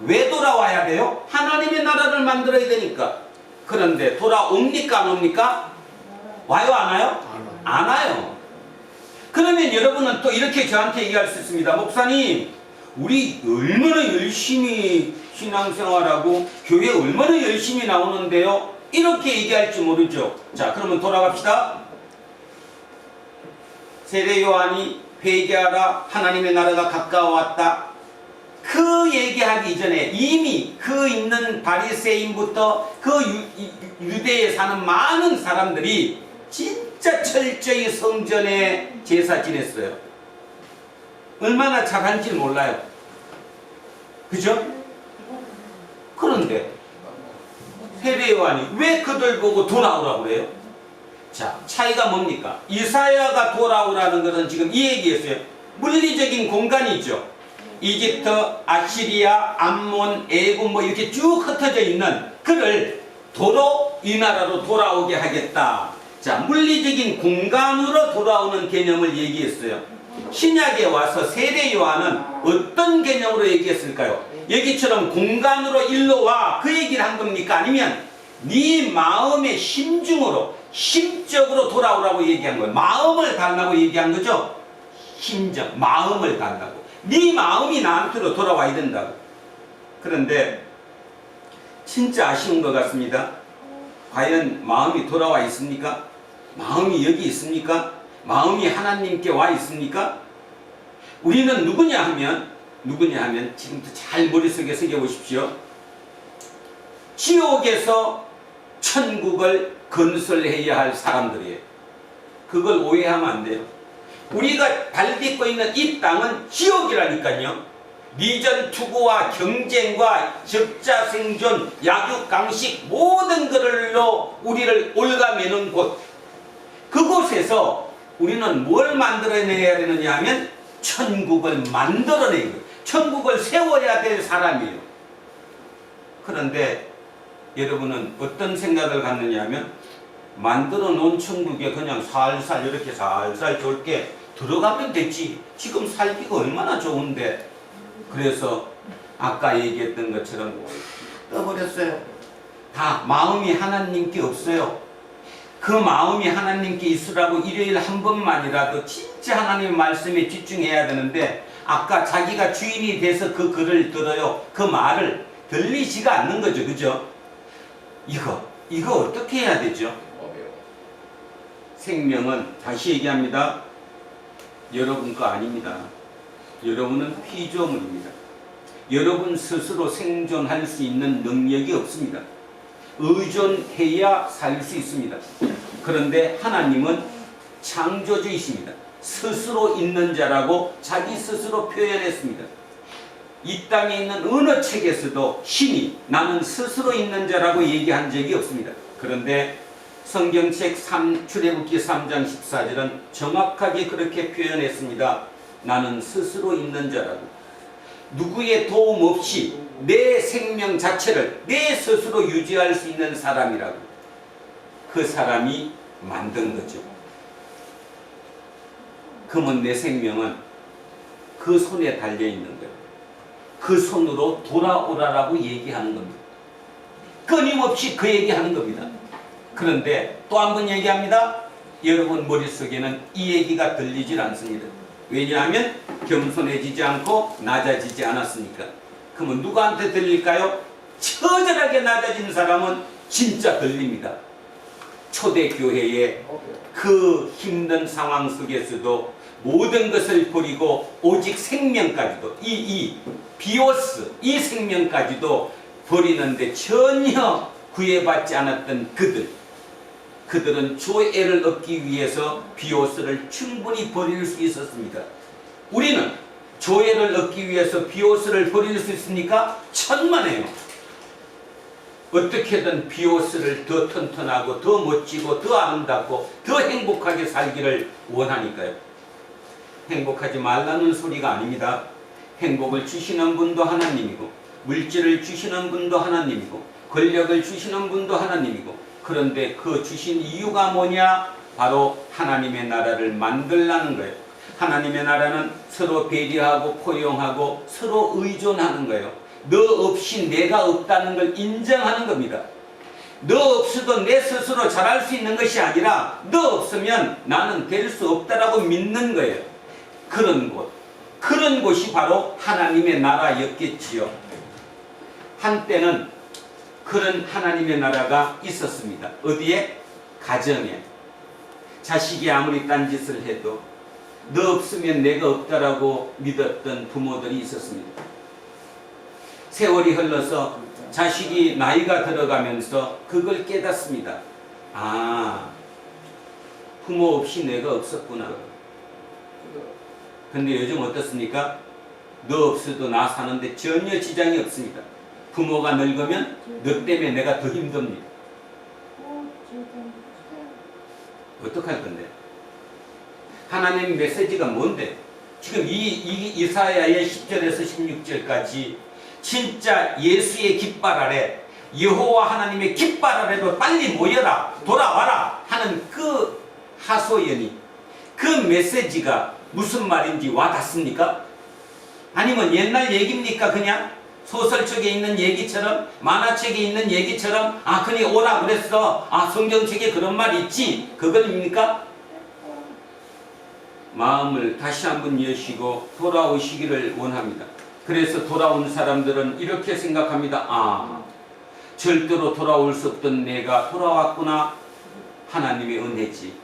왜 돌아와야 돼요? 하나님의 나라를 만들어야 되니까. 그런데 돌아옵니까? 안 옵니까? 와요? 안 와요? 안 와요. 그러면 여러분은 또 이렇게 저한테 얘기할 수 있습니다. 목사님, 우리 얼마나 열심히 신앙생활하고 교회 얼마나 열심히 나오는데요. 이렇게 얘기할지 모르죠. 자, 그러면 돌아갑시다. 세례 요한이 회개하라, 하나님의 나라가 가까워왔다. 그 얘기하기 전에 이미 그 있는 바리새인부터 그 유대에 사는 많은 사람들이 진짜 철저히 성전에 제사 지냈어요. 얼마나 잘한지 몰라요. 그죠? 그런데 세례 요한이 왜 그들 보고 돌아오라고 그래요? 자, 차이가 뭡니까? 이사야가 돌아오라는 것은 지금 이 얘기였어요. 물리적인 공간이 있죠. 이집트, 아시리아, 암몬, 애굽 뭐 이렇게 쭉 흩어져 있는 그를 도로 이 나라로 돌아오게 하겠다. 자, 물리적인 공간으로 돌아오는 개념을 얘기했어요. 신약에 와서 세례 요한은 어떤 개념으로 얘기했을까요? 여기처럼 공간으로 일로 와 그 얘기를 한 겁니까? 아니면 네 마음의 심중으로 심적으로 돌아오라고 얘기한 거예요. 마음을 달라고 얘기한 거죠. 심정, 마음을 달라고. 네 마음이 나한테로 돌아와야 된다고. 그런데 진짜 아쉬운 것 같습니다. 과연 마음이 돌아와 있습니까? 마음이 여기 있습니까? 마음이 하나님께 와 있습니까? 우리는 누구냐 하면 지금부터 잘 머릿속에 새겨보십시오. 지옥에서 천국을 건설해야 할 사람들이에요. 그걸 오해하면 안 돼요. 우리가 발딛고 있는 이 땅은 지옥이라니까요. 미전 투구와 경쟁과 적자 생존, 약육 강식 모든 것들로 우리를 올가매는 곳. 그곳에서 우리는 뭘 만들어내야 되느냐 하면 천국을 만들어내는 거예요. 천국을 세워야 될 사람이에요. 그런데 여러분은 어떤 생각을 갖느냐 하면 만들어 놓은 천국에 그냥 살살 이렇게 살살 좋게 들어가면 됐지. 지금 살기가 얼마나 좋은데. 그래서 아까 얘기했던 것처럼 떠버렸어요. 다 마음이 하나님께 없어요. 그 마음이 하나님께 있으라고 일요일 한 번만이라도 진짜 하나님의 말씀에 집중해야 되는데 아까 자기가 주인이 돼서 그 글을 들어요. 그 말을 들리지가 않는 거죠. 그죠? 이거 어떻게 해야 되죠? 생명은 다시 얘기합니다. 여러분 거 아닙니다. 여러분은 피조물입니다. 여러분 스스로 생존할 수 있는 능력이 없습니다. 의존해야 살 수 있습니다. 그런데 하나님은 창조주이십니다. 스스로 있는 자라고 자기 스스로 표현했습니다. 이 땅에 있는 어느 책에서도 신이 나는 스스로 있는 자라고 얘기한 적이 없습니다. 그런데 성경책 출애굽기 3장 14절은 정확하게 그렇게 표현했습니다. 나는 스스로 있는 자라고. 누구의 도움 없이 내 생명 자체를 내 스스로 유지할 수 있는 사람이라고. 그 사람이 만든 거죠. 그러면 내 생명은 그 손에 달려있는 거예요. 그 손으로 돌아오라라고 얘기하는 겁니다. 끊임없이 그 얘기하는 겁니다. 그런데 또 한 번 얘기합니다. 여러분 머릿속에는 이 얘기가 들리질 않습니다. 왜냐하면 겸손해지지 않고 낮아지지 않았으니까. 그러면 누구한테 들릴까요? 처절하게 낮아진 사람은 진짜 들립니다. 초대교회의 그 힘든 상황 속에서도 모든 것을 버리고 오직 생명까지도 이 비오스 이 생명까지도 버리는데 전혀 구애받지 않았던 그들은 조애를 얻기 위해서 비오스를 충분히 버릴 수 있었습니다. 우리는 조애를 얻기 위해서 비오스를 버릴 수 있습니까? 천만에요. 어떻게든 비오스를 더 튼튼하고 더 멋지고 더 아름답고 더 행복하게 살기를 원하니까요. 행복하지 말라는 소리가 아닙니다. 행복을 주시는 분도 하나님이고 물질을 주시는 분도 하나님이고 권력을 주시는 분도 하나님이고 그런데 그 주신 이유가 뭐냐? 바로 하나님의 나라를 만들라는 거예요. 하나님의 나라는 서로 배려하고 포용하고 서로 의존하는 거예요. 너 없이 내가 없다는 걸 인정하는 겁니다. 너 없어도 내 스스로 잘할 수 있는 것이 아니라 너 없으면 나는 될 수 없다라고 믿는 거예요. 그런 곳. 그런 곳이 바로 하나님의 나라였겠지요. 한때는 그런 하나님의 나라가 있었습니다. 어디에? 가정에. 자식이 아무리 딴짓을 해도 너 없으면 내가 없다라고 믿었던 부모들이 있었습니다. 세월이 흘러서 자식이 나이가 들어가면서 그걸 깨닫습니다. 아, 부모 없이 내가 없었구나. 근데 요즘 어떻습니까? 너 없어도 나 사는데 전혀 지장이 없습니다. 부모가 늙으면 너 때문에 내가 더 힘듭니다. 어떡할 건데? 하나님 메시지가 뭔데? 지금 이 이사야의 10절에서 16절까지 진짜 예수의 깃발 아래, 여호와 하나님의 깃발 아래로 빨리 모여라, 돌아와라 하는 그 하소연이, 그 메시지가 무슨 말인지 와닿습니까? 아니면 옛날 얘기입니까? 그냥 소설책에 있는 얘기처럼, 만화책에 있는 얘기처럼, 아 그니 오라 그랬어, 아 성경책에 그런 말이 있지, 그걸입니까? 마음을 다시 한번 여시고 돌아오시기를 원합니다. 그래서 돌아온 사람들은 이렇게 생각합니다. 아, 절대로 돌아올 수 없던 내가 돌아왔구나. 하나님의 은혜지.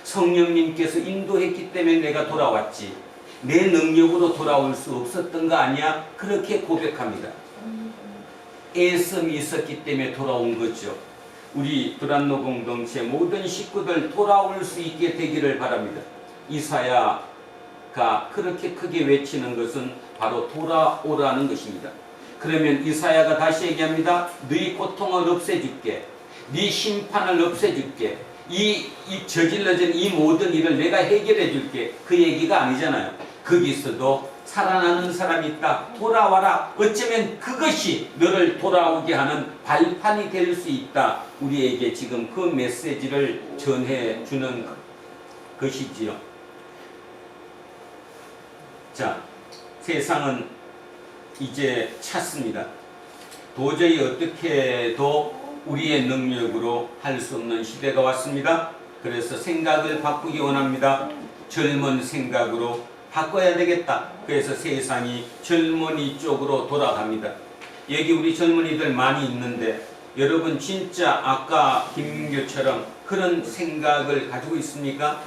성령님께서 인도했기 때문에 내가 돌아왔지. 내 능력으로 돌아올 수 없었던 거 아니야? 그렇게 고백합니다. 애씀이 있었기 때문에 돌아온 거죠. 우리 두란노 공동체 모든 식구들 돌아올 수 있게 되기를 바랍니다. 이사야가 그렇게 크게 외치는 것은 바로 돌아오라는 것입니다. 그러면 이사야가 다시 얘기합니다. 너희 고통을 없애줄게. 네 심판을 없애줄게. 이 저질러진 이 모든 일을 내가 해결해 줄게. 그 얘기가 아니잖아요. 거기서도 살아나는 사람이 있다. 돌아와라. 어쩌면 그것이 너를 돌아오게 하는 발판이 될 수 있다. 우리에게 지금 그 메시지를 전해 주는 것이지요. 자, 세상은 이제 찼습니다. 도저히 어떻게 해도 우리의 능력으로 할 수 없는 시대가 왔습니다. 그래서 생각을 바꾸기 원합니다. 젊은 생각으로 바꿔야 되겠다. 그래서 세상이 젊은이 쪽으로 돌아갑니다. 여기 우리 젊은이들 많이 있는데 여러분 진짜 아까 김민교처럼 그런 생각을 가지고 있습니까?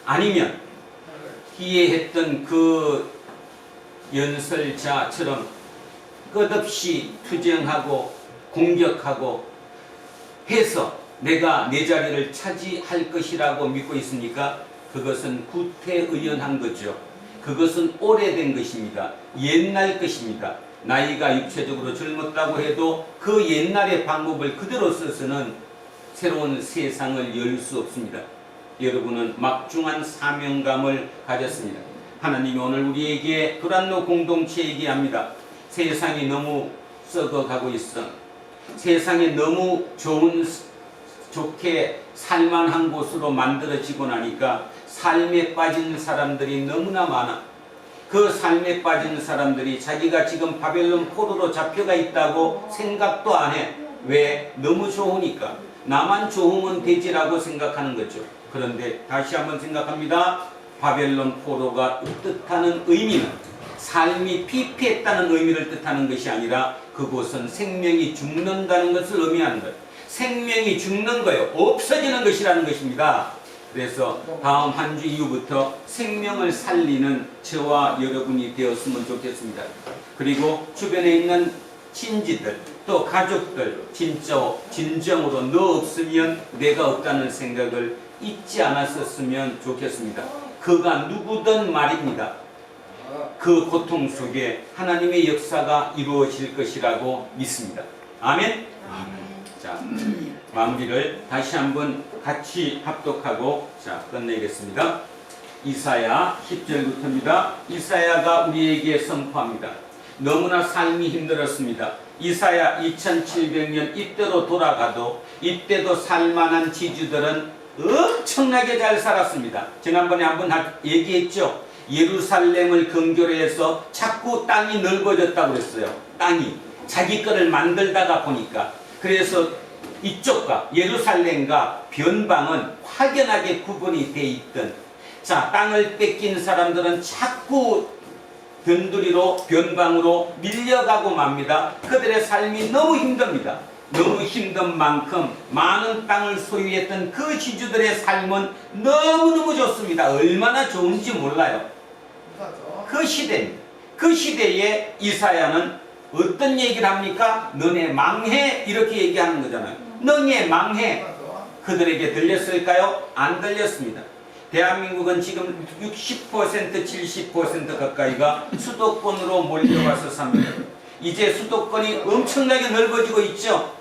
아니면 희애했던 그 연설자처럼 끝없이 투쟁하고 공격하고 해서 내가 내 자리를 차지할 것이라고 믿고 있습니까? 그것은 구태의연한 거죠. 그것은 오래된 것입니다. 옛날 것입니다. 나이가 육체적으로 젊었다고 해도 그 옛날의 방법을 그대로 써서는 새로운 세상을 열 수 없습니다. 여러분은 막중한 사명감을 가졌습니다. 하나님이 오늘 우리에게 두란노 공동체 얘기합니다. 세상이 너무 썩어가고 있어. 세상에 너무 좋게 살만한 곳으로 만들어지고 나니까 삶에 빠진 사람들이 너무나 많아. 그 삶에 빠진 사람들이 자기가 지금 바벨론 포로로 잡혀가 있다고 생각도 안 해. 왜? 너무 좋으니까. 나만 좋으면 되지라고 생각하는 거죠. 그런데 다시 한번 생각합니다. 바벨론 포로가 뜻하는 의미는 삶이 피폐했다는 의미를 뜻하는 것이 아니라 그곳은 생명이 죽는다는 것을 의미하는 거예요. 생명이 죽는 거예요. 없어지는 것이라는 것입니다. 그래서 다음 한 주 이후부터 생명을 살리는 저와 여러분이 되었으면 좋겠습니다. 그리고 주변에 있는 친지들 또 가족들 진정으로 너 없으면 내가 없다는 생각을 잊지 않았었으면 좋겠습니다. 그가 누구든 말입니다. 그 고통 속에 하나님의 역사가 이루어질 것이라고 믿습니다. 아멘? 자, 마무리를 다시 한번 같이 합독하고 끝내겠습니다. 이사야 10절부터입니다. 이사야가 우리에게 선포합니다. 너무나 삶이 힘들었습니다. 이사야 2700년 이때로 돌아가도 이때도 살만한 지주들은 엄청나게 잘 살았습니다. 지난번에 한번 얘기했죠. 예루살렘을 근교로 해서 자꾸 땅이 넓어졌다고 그랬어요. 땅이 자기 거를 만들다가 보니까. 그래서 이쪽과 예루살렘과 변방은 확연하게 구분이 돼 있던, 자, 땅을 뺏긴 사람들은 자꾸 변두리로 변방으로 밀려가고 맙니다. 그들의 삶이 너무 힘듭니다. 너무 힘든 만큼 많은 땅을 소유했던 그 지주들의 삶은 너무너무 좋습니다. 얼마나 좋은지 몰라요. 그 시대입니다. 그 시대에 이사야는 어떤 얘기를 합니까? 너네 망해, 이렇게 얘기하는 거잖아요. 너네 망해. 그들에게 들렸을까요? 안 들렸습니다. 대한민국은 지금 60% 70% 가까이가 수도권으로 몰려와서 삽니다. 이제 수도권이 엄청나게 넓어지고 있죠.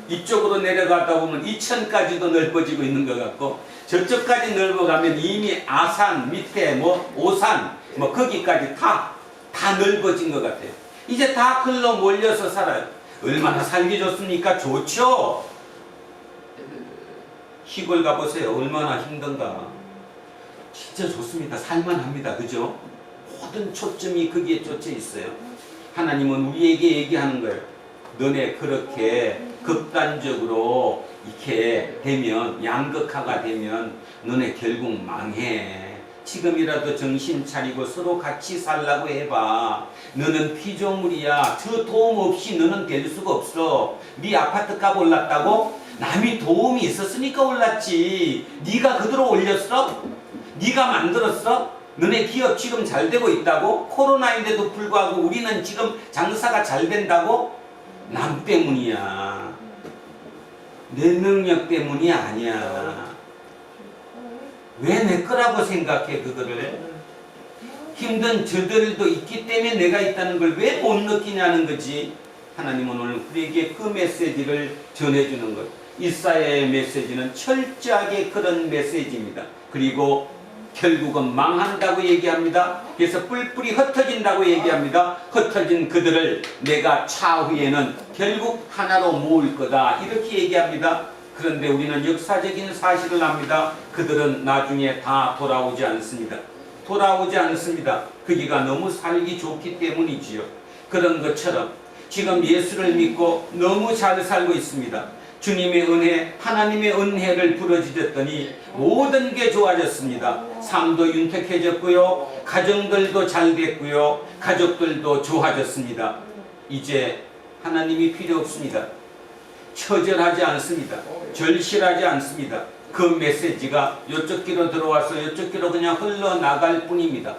이쪽으로 내려가다 보면 이천까지도 넓어지고 있는 것 같고, 저쪽까지 넓어가면 이미 아산 밑에 뭐 오산 뭐 거기까지 다 넓어진 것 같아요. 이제 다 글로 몰려서 살아요. 얼마나 살기 좋습니까? 좋죠. 시골 가보세요. 얼마나 힘든가. 진짜 좋습니다. 살만합니다. 그죠? 모든 초점이 거기에 쫓겨 있어요. 하나님은 우리에게 얘기하는 거예요. 너네 그렇게 극단적으로 이렇게 되면, 양극화가 되면 너네 결국 망해. 지금이라도 정신 차리고 서로 같이 살라고 해봐. 너는 피조물이야. 저 도움 없이 너는 될 수가 없어. 네 아파트 값 올랐다고? 남이 도움이 있었으니까 올랐지. 네가 그대로 올렸어? 네가 만들었어? 너네 기업 지금 잘 되고 있다고? 코로나인데도 불구하고 우리는 지금 장사가 잘 된다고? 남 때문이야. 내 능력 때문이 아니야. 왜 내 거라고 생각해 그거를? 힘든 저들도 있기 때문에 내가 있다는 걸 왜 못 느끼냐는 거지. 하나님은 오늘 우리에게 그 메시지를 전해주는 것. 이사야의 메시지는 철저하게 그런 메시지입니다. 그리고 결국은 망한다고 얘기합니다. 그래서 뿔뿔이 흩어진다고 얘기합니다. 흩어진 그들을 내가 차후에는 결국 하나로 모을 거다, 이렇게 얘기합니다. 그런데 우리는 역사적인 사실을 압니다. 그들은 나중에 다 돌아오지 않습니다. 돌아오지 않습니다. 거기가 너무 살기 좋기 때문이지요. 그런 것처럼 지금 예수를 믿고 너무 잘 살고 있습니다. 주님의 은혜, 하나님의 은혜를 부러지셨더니 모든 게 좋아졌습니다. 삶도 윤택해졌고요, 가정들도 잘 됐고요, 가족들도 좋아졌습니다. 이제 하나님이 필요 없습니다. 처절하지 않습니다. 절실하지 않습니다. 그 메시지가 이쪽 귀로 들어와서 이쪽 귀로 그냥 흘러나갈 뿐입니다.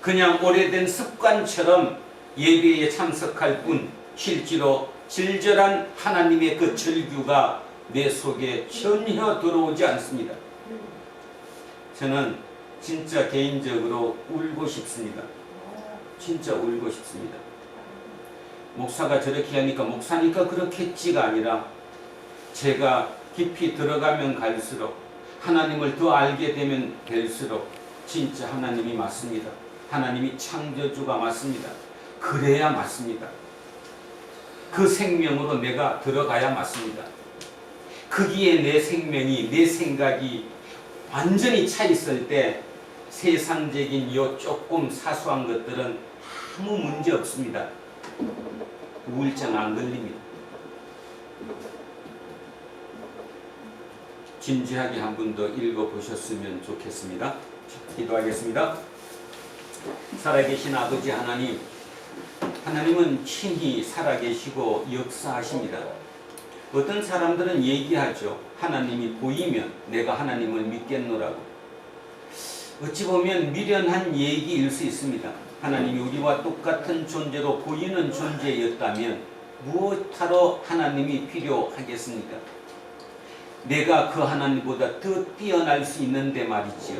그냥 오래된 습관처럼 예배에 참석할 뿐, 실제로 질절한 하나님의 그 절규가 내 속에 전혀 들어오지 않습니다. 저는 진짜 개인적으로 울고 싶습니다. 진짜 울고 싶습니다. 목사가 저렇게 하니까 목사니까 그렇겠지가 아니라, 제가 깊이 들어가면 갈수록, 하나님을 더 알게 되면 될수록 진짜 하나님이 맞습니다. 하나님이 창조주가 맞습니다. 그래야 맞습니다. 그 생명으로 내가 들어가야 맞습니다. 거기에 내 생명이, 내 생각이 완전히 차 있을 때 세상적인 요 조금 사소한 것들은 아무 문제 없습니다. 우울증 안 걸립니다. 진지하게 한 번 더 읽어보셨으면 좋겠습니다. 기도하겠습니다. 살아계신 아버지 하나님, 하나님은 친히 살아계시고 역사하십니다. 어떤 사람들은 얘기하죠. 하나님이 보이면 내가 하나님을 믿겠노라고. 어찌 보면 미련한 얘기일 수 있습니다. 하나님이 우리와 똑같은 존재로 보이는 존재였다면 무엇하러 하나님이 필요하겠습니까? 내가 그 하나님보다 더 뛰어날 수 있는데 말이지요.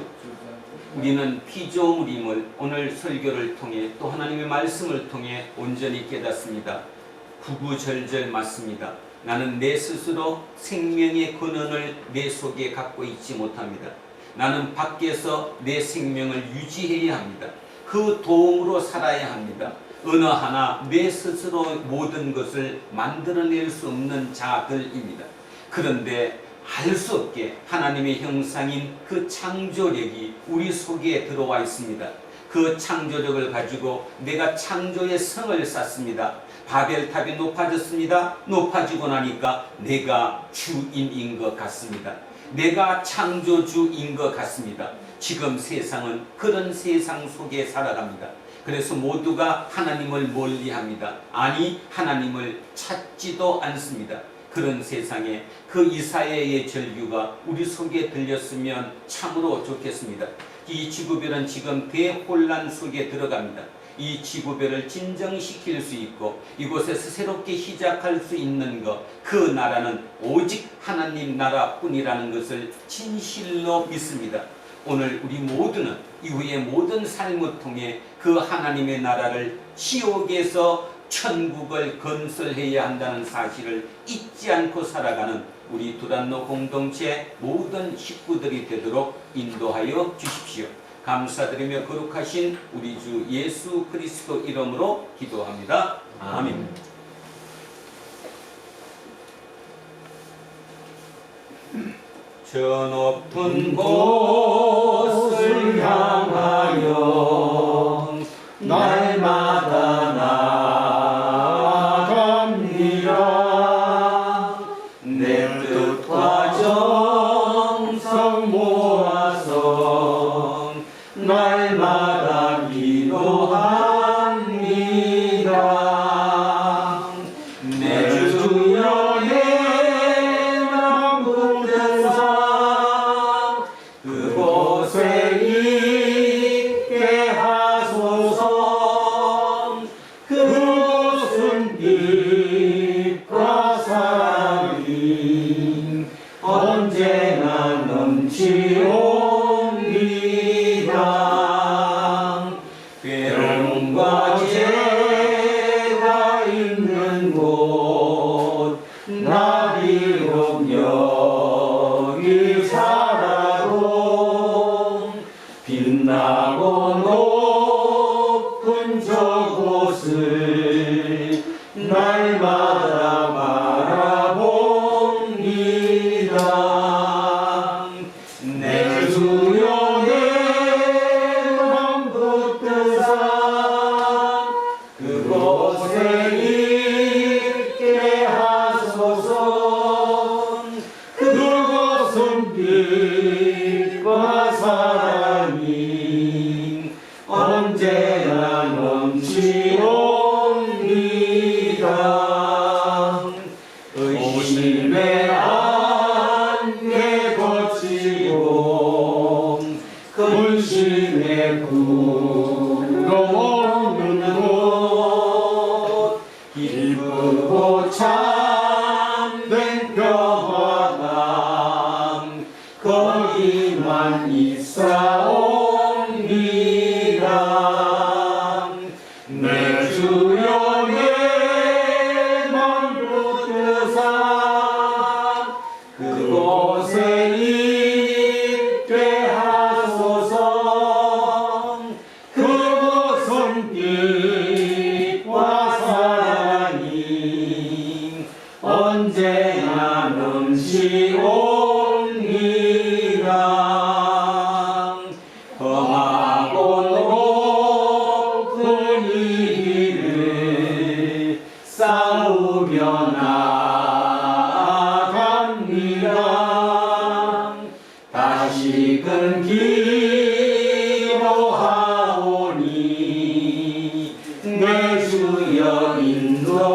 우리는 피조물임을 오늘 설교를 통해, 또 하나님의 말씀을 통해 온전히 깨닫습니다. 구구절절 맞습니다. 나는 내 스스로 생명의 근원을 내 속에 갖고 있지 못합니다. 나는 밖에서 내 생명을 유지해야 합니다. 그 도움으로 살아야 합니다. 어느 하나 내 스스로 모든 것을 만들어낼 수 없는 자들입니다. 그런데 알 수 없게 하나님의 형상인 그 창조력이 우리 속에 들어와 있습니다. 그 창조력을 가지고 내가 창조의 성을 쌓습니다. 바벨탑이 높아졌습니다. 높아지고 나니까 내가 주인인 것 같습니다. 내가 창조주인 것 같습니다. 지금 세상은 그런 세상 속에 살아갑니다. 그래서 모두가 하나님을 멀리합니다. 아니, 하나님을 찾지도 않습니다. 그런 세상에 그 이사야의 절규가 우리 속에 들렸으면 참으로 좋겠습니다. 이 지구별은 지금 대혼란 속에 들어갑니다. 이 지구별을 진정시킬 수 있고 이곳에서 새롭게 시작할 수 있는 것, 그 나라는 오직 하나님 나라뿐이라는 것을 진실로 믿습니다. 오늘 우리 모두는 이후의 모든 삶을 통해 그 하나님의 나라를 지옥에서 천국을 건설해야 한다는 사실을 잊지 않고 살아가는 우리 두란노 공동체 모든 식구들이 되도록 인도하여 주십시오. 감사드리며 거룩하신 우리 주 예수 그리스도 이름으로 기도합니다. 아멘. 저 높은 곳을 향하여 날마다 나아갑니다. 내 뜻과 정성 모아서 날마다 기도합니다. 내 주여 내 맘 붙드사 그곳에 있게 하소서. 그곳은 빛과 사랑이 언제나 넘치옵니다. 괴로움과 죄가 있는 곳 나 비록 여기 살아도 빛나고 높은 저곳을 날마다 바라봅니다. 내 주여 내 맘 붙드사 그곳에 있게 하소서. 그곳은 빛과 사랑이 언제나 넘치옵니다. 의심의 안개 거치고 근심의 불어오는 곳 기쁘고 참된 평화당 거기만 있사옵니다. 내 주여 내 맘 붙드사 그곳에 있게 하소서. 그곳은 빛과 사랑이 언제나 넘치옵니다. 험하고 높은 이 길을 싸우며 나아갑니다. 다시금 기도하오니 내 주여 인도하소서.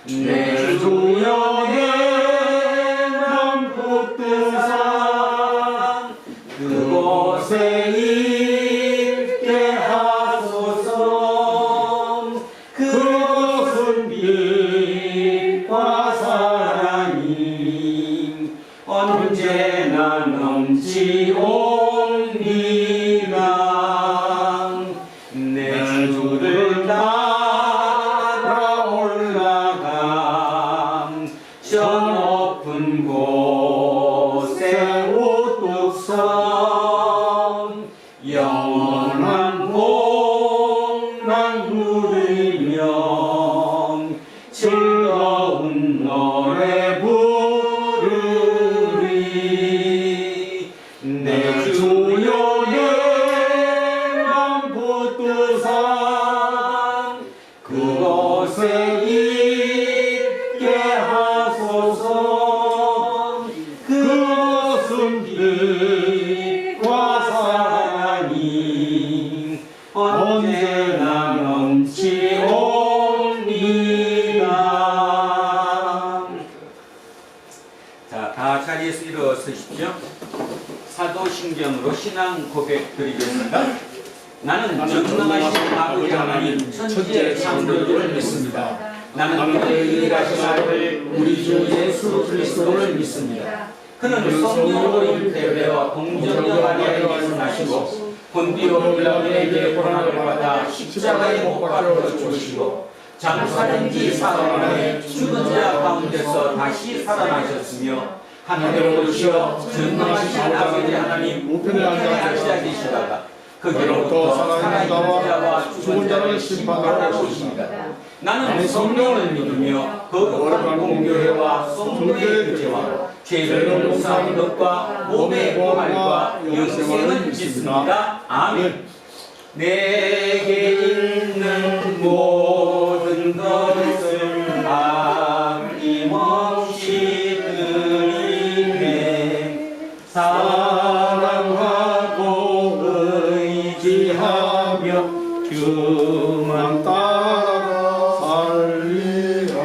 내 주여 내 맘 붙드사 그곳에 있게 하소서. 그곳은 빛과 사랑이 언제나 넘치옵니다. 내 주를 따라 올라감 저 높은 곳에 우뚝 선 영원한 복락 누리며 즐거운 노래 부르리. 내 주여 내 맘 붙드사 그곳에 있게 하소서. 그 신경으로 신앙 고백 드리겠습니다. 나는 전능하신 아버지 하나님 천지의 창조주를 믿습니다. 나는 그의 유일하신 아들 우리 주 예수 그리스도를 믿습니다. 그는 성령으로 잉태되어 동정녀 마리아에게서 나시고 본디오 빌라도에게 고난을 받아 십자가에 못 박혀 죽으시고 장사된 지 사흘 만에 죽은 자 가운데서 다시 살아나셨으며 하늘에 오르시어 전능하신 아버지 하나님 우편에 앉아 계시다가 거기로부터 살아있는 자와 죽은 자를 심판하러 오십니다. 나는 성령을 믿으며 거룩한 공교회와 성도의 교제와 죄를 용서하는 것과 몸의 부활과 영생을 믿습니다. 아멘. 내게 있는 모든 것을 아낌없이 드리네. 사랑하고 의지하며 주만 따라 살리라.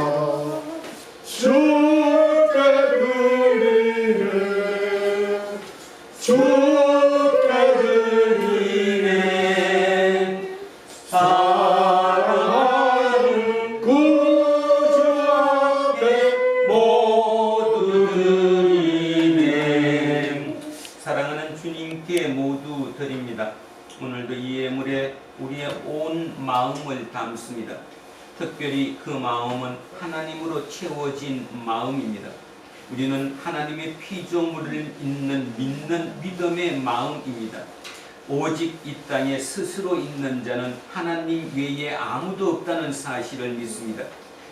주께 드리네 주께 드리네. 사랑하는 구주 앞에 모두 드리네. 사랑하는 주님께 모두 드립니다. 오늘도 이 예물에 우리의 온 마음을 담습니다. 특별히 그 마음은 하나님으로 채워진 마음입니다. 우리는 하나님의 피조물을 믿는 믿음의 마음입니다. 오직 이 땅에 스스로 있는 자는 하나님 외에 아무도 없다는 사실을 믿습니다.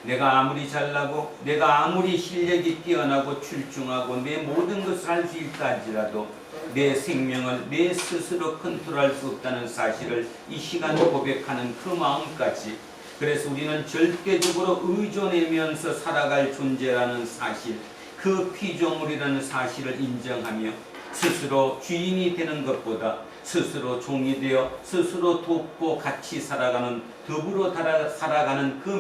내가 아무리 잘나고 내가 아무리 실력이 뛰어나고 출중하고 내 모든 것을 할 수 있다 할지라도 내 생명을 내 스스로 컨트롤할 수 없다는 사실을 이 시간 고백하는 그 마음까지, 그래서 우리는 절대적으로 의존하면서 살아갈 존재라는 사실, 그 피조물이라는 사실을 인정하며 스스로 주인이 되는 것보다 스스로 종이 되어 스스로 돕고 같이 살아가는, 더불어 살아가는 그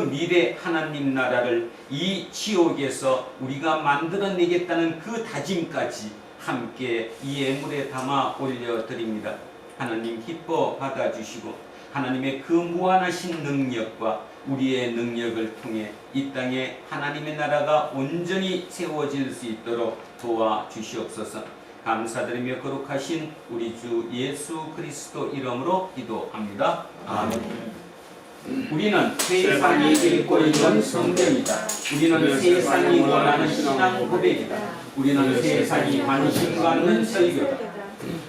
미래 하나님 나라를 이 지옥에서 우리가 만들어내겠다는 그 다짐까지 함께 이 예물에 담아 올려드립니다. 하나님 기뻐 받아주시고 하나님의 그 무한하신 능력과 우리의 능력을 통해 이 땅에 하나님의 나라가 온전히 세워질 수 있도록 도와주시옵소서. 감사드리며 거룩하신 우리 주 예수 그리스도 이름으로 기도합니다. 아멘. 우리는 세상이 읽고 있는 성경이다. 우리는 세상이 원하는 신앙 고백이다. 우리는 세상이 관심 갖는 설교다.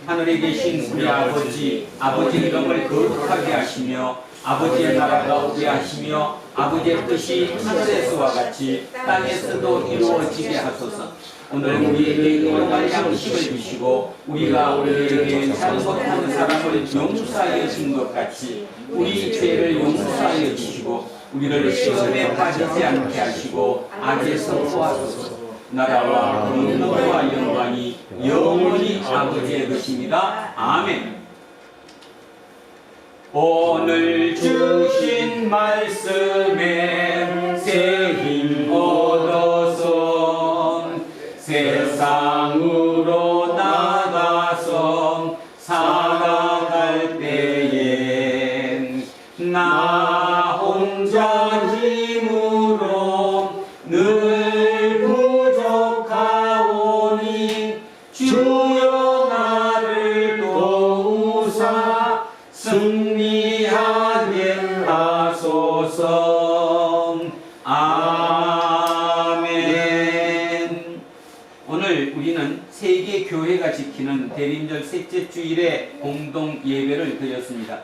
하늘에 계신 우리 아버지 이름을 거룩하게 하시며 아버지의 나라가 오게 하시며 아버지의 뜻이 하늘에서와 같이 땅에서도 이루어지게 하소서. 오늘 우리에게 일용할 양식을 주시고 우리가 우리에게 잘못한 사람을 용서하여 준 것 같이 우리 죄를 용서하여 주시고 우리를 시험에 빠지지 않게 하시고 악에서 구하소서. 나라와 권능과 영광이 영원히 아버지의 것입니다. 아멘. 오늘 주신 말씀에 새 힘 얻어서 세상으로 나가서 살아갈 때엔 나 혼자 힘으로 늘 부족하오니 주여 나를 도우사 승리하게 하소서. 아멘. 오늘 우리는 세계 교회가 지키는 대림절 셋째 주일에 공동 예배를 드렸습니다.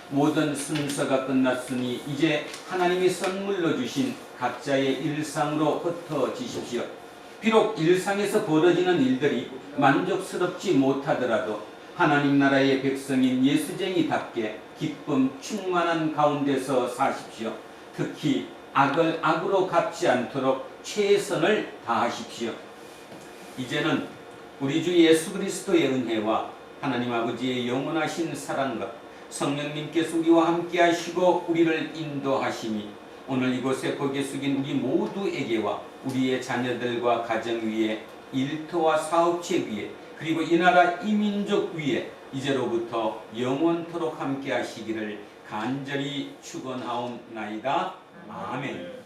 모든 순서가 끝났으니 이제 하나님이 선물로 주신 각자의 일상으로 흩어지십시오. 비록 일상에서 벌어지는 일들이 만족스럽지 못하더라도 하나님 나라의 백성인 예수쟁이답게 기쁨 충만한 가운데서 사십시오. 특히 악을 악으로 갚지 않도록 최선을 다하십시오. 이제는 우리 주 예수 그리스도의 은혜와 하나님 아버지의 영원하신 사랑과 성령님께서 우리와 함께 하시고 우리를 인도하시니 오늘 이곳에 고개 숙인 우리 모두에게와 우리의 자녀들과 가정 위에 일터와 사업체 위에 그리고 이 나라 이민족 위에 이제로부터 영원토록 함께 하시기를 간절히 축원하옵나이다. 아멘.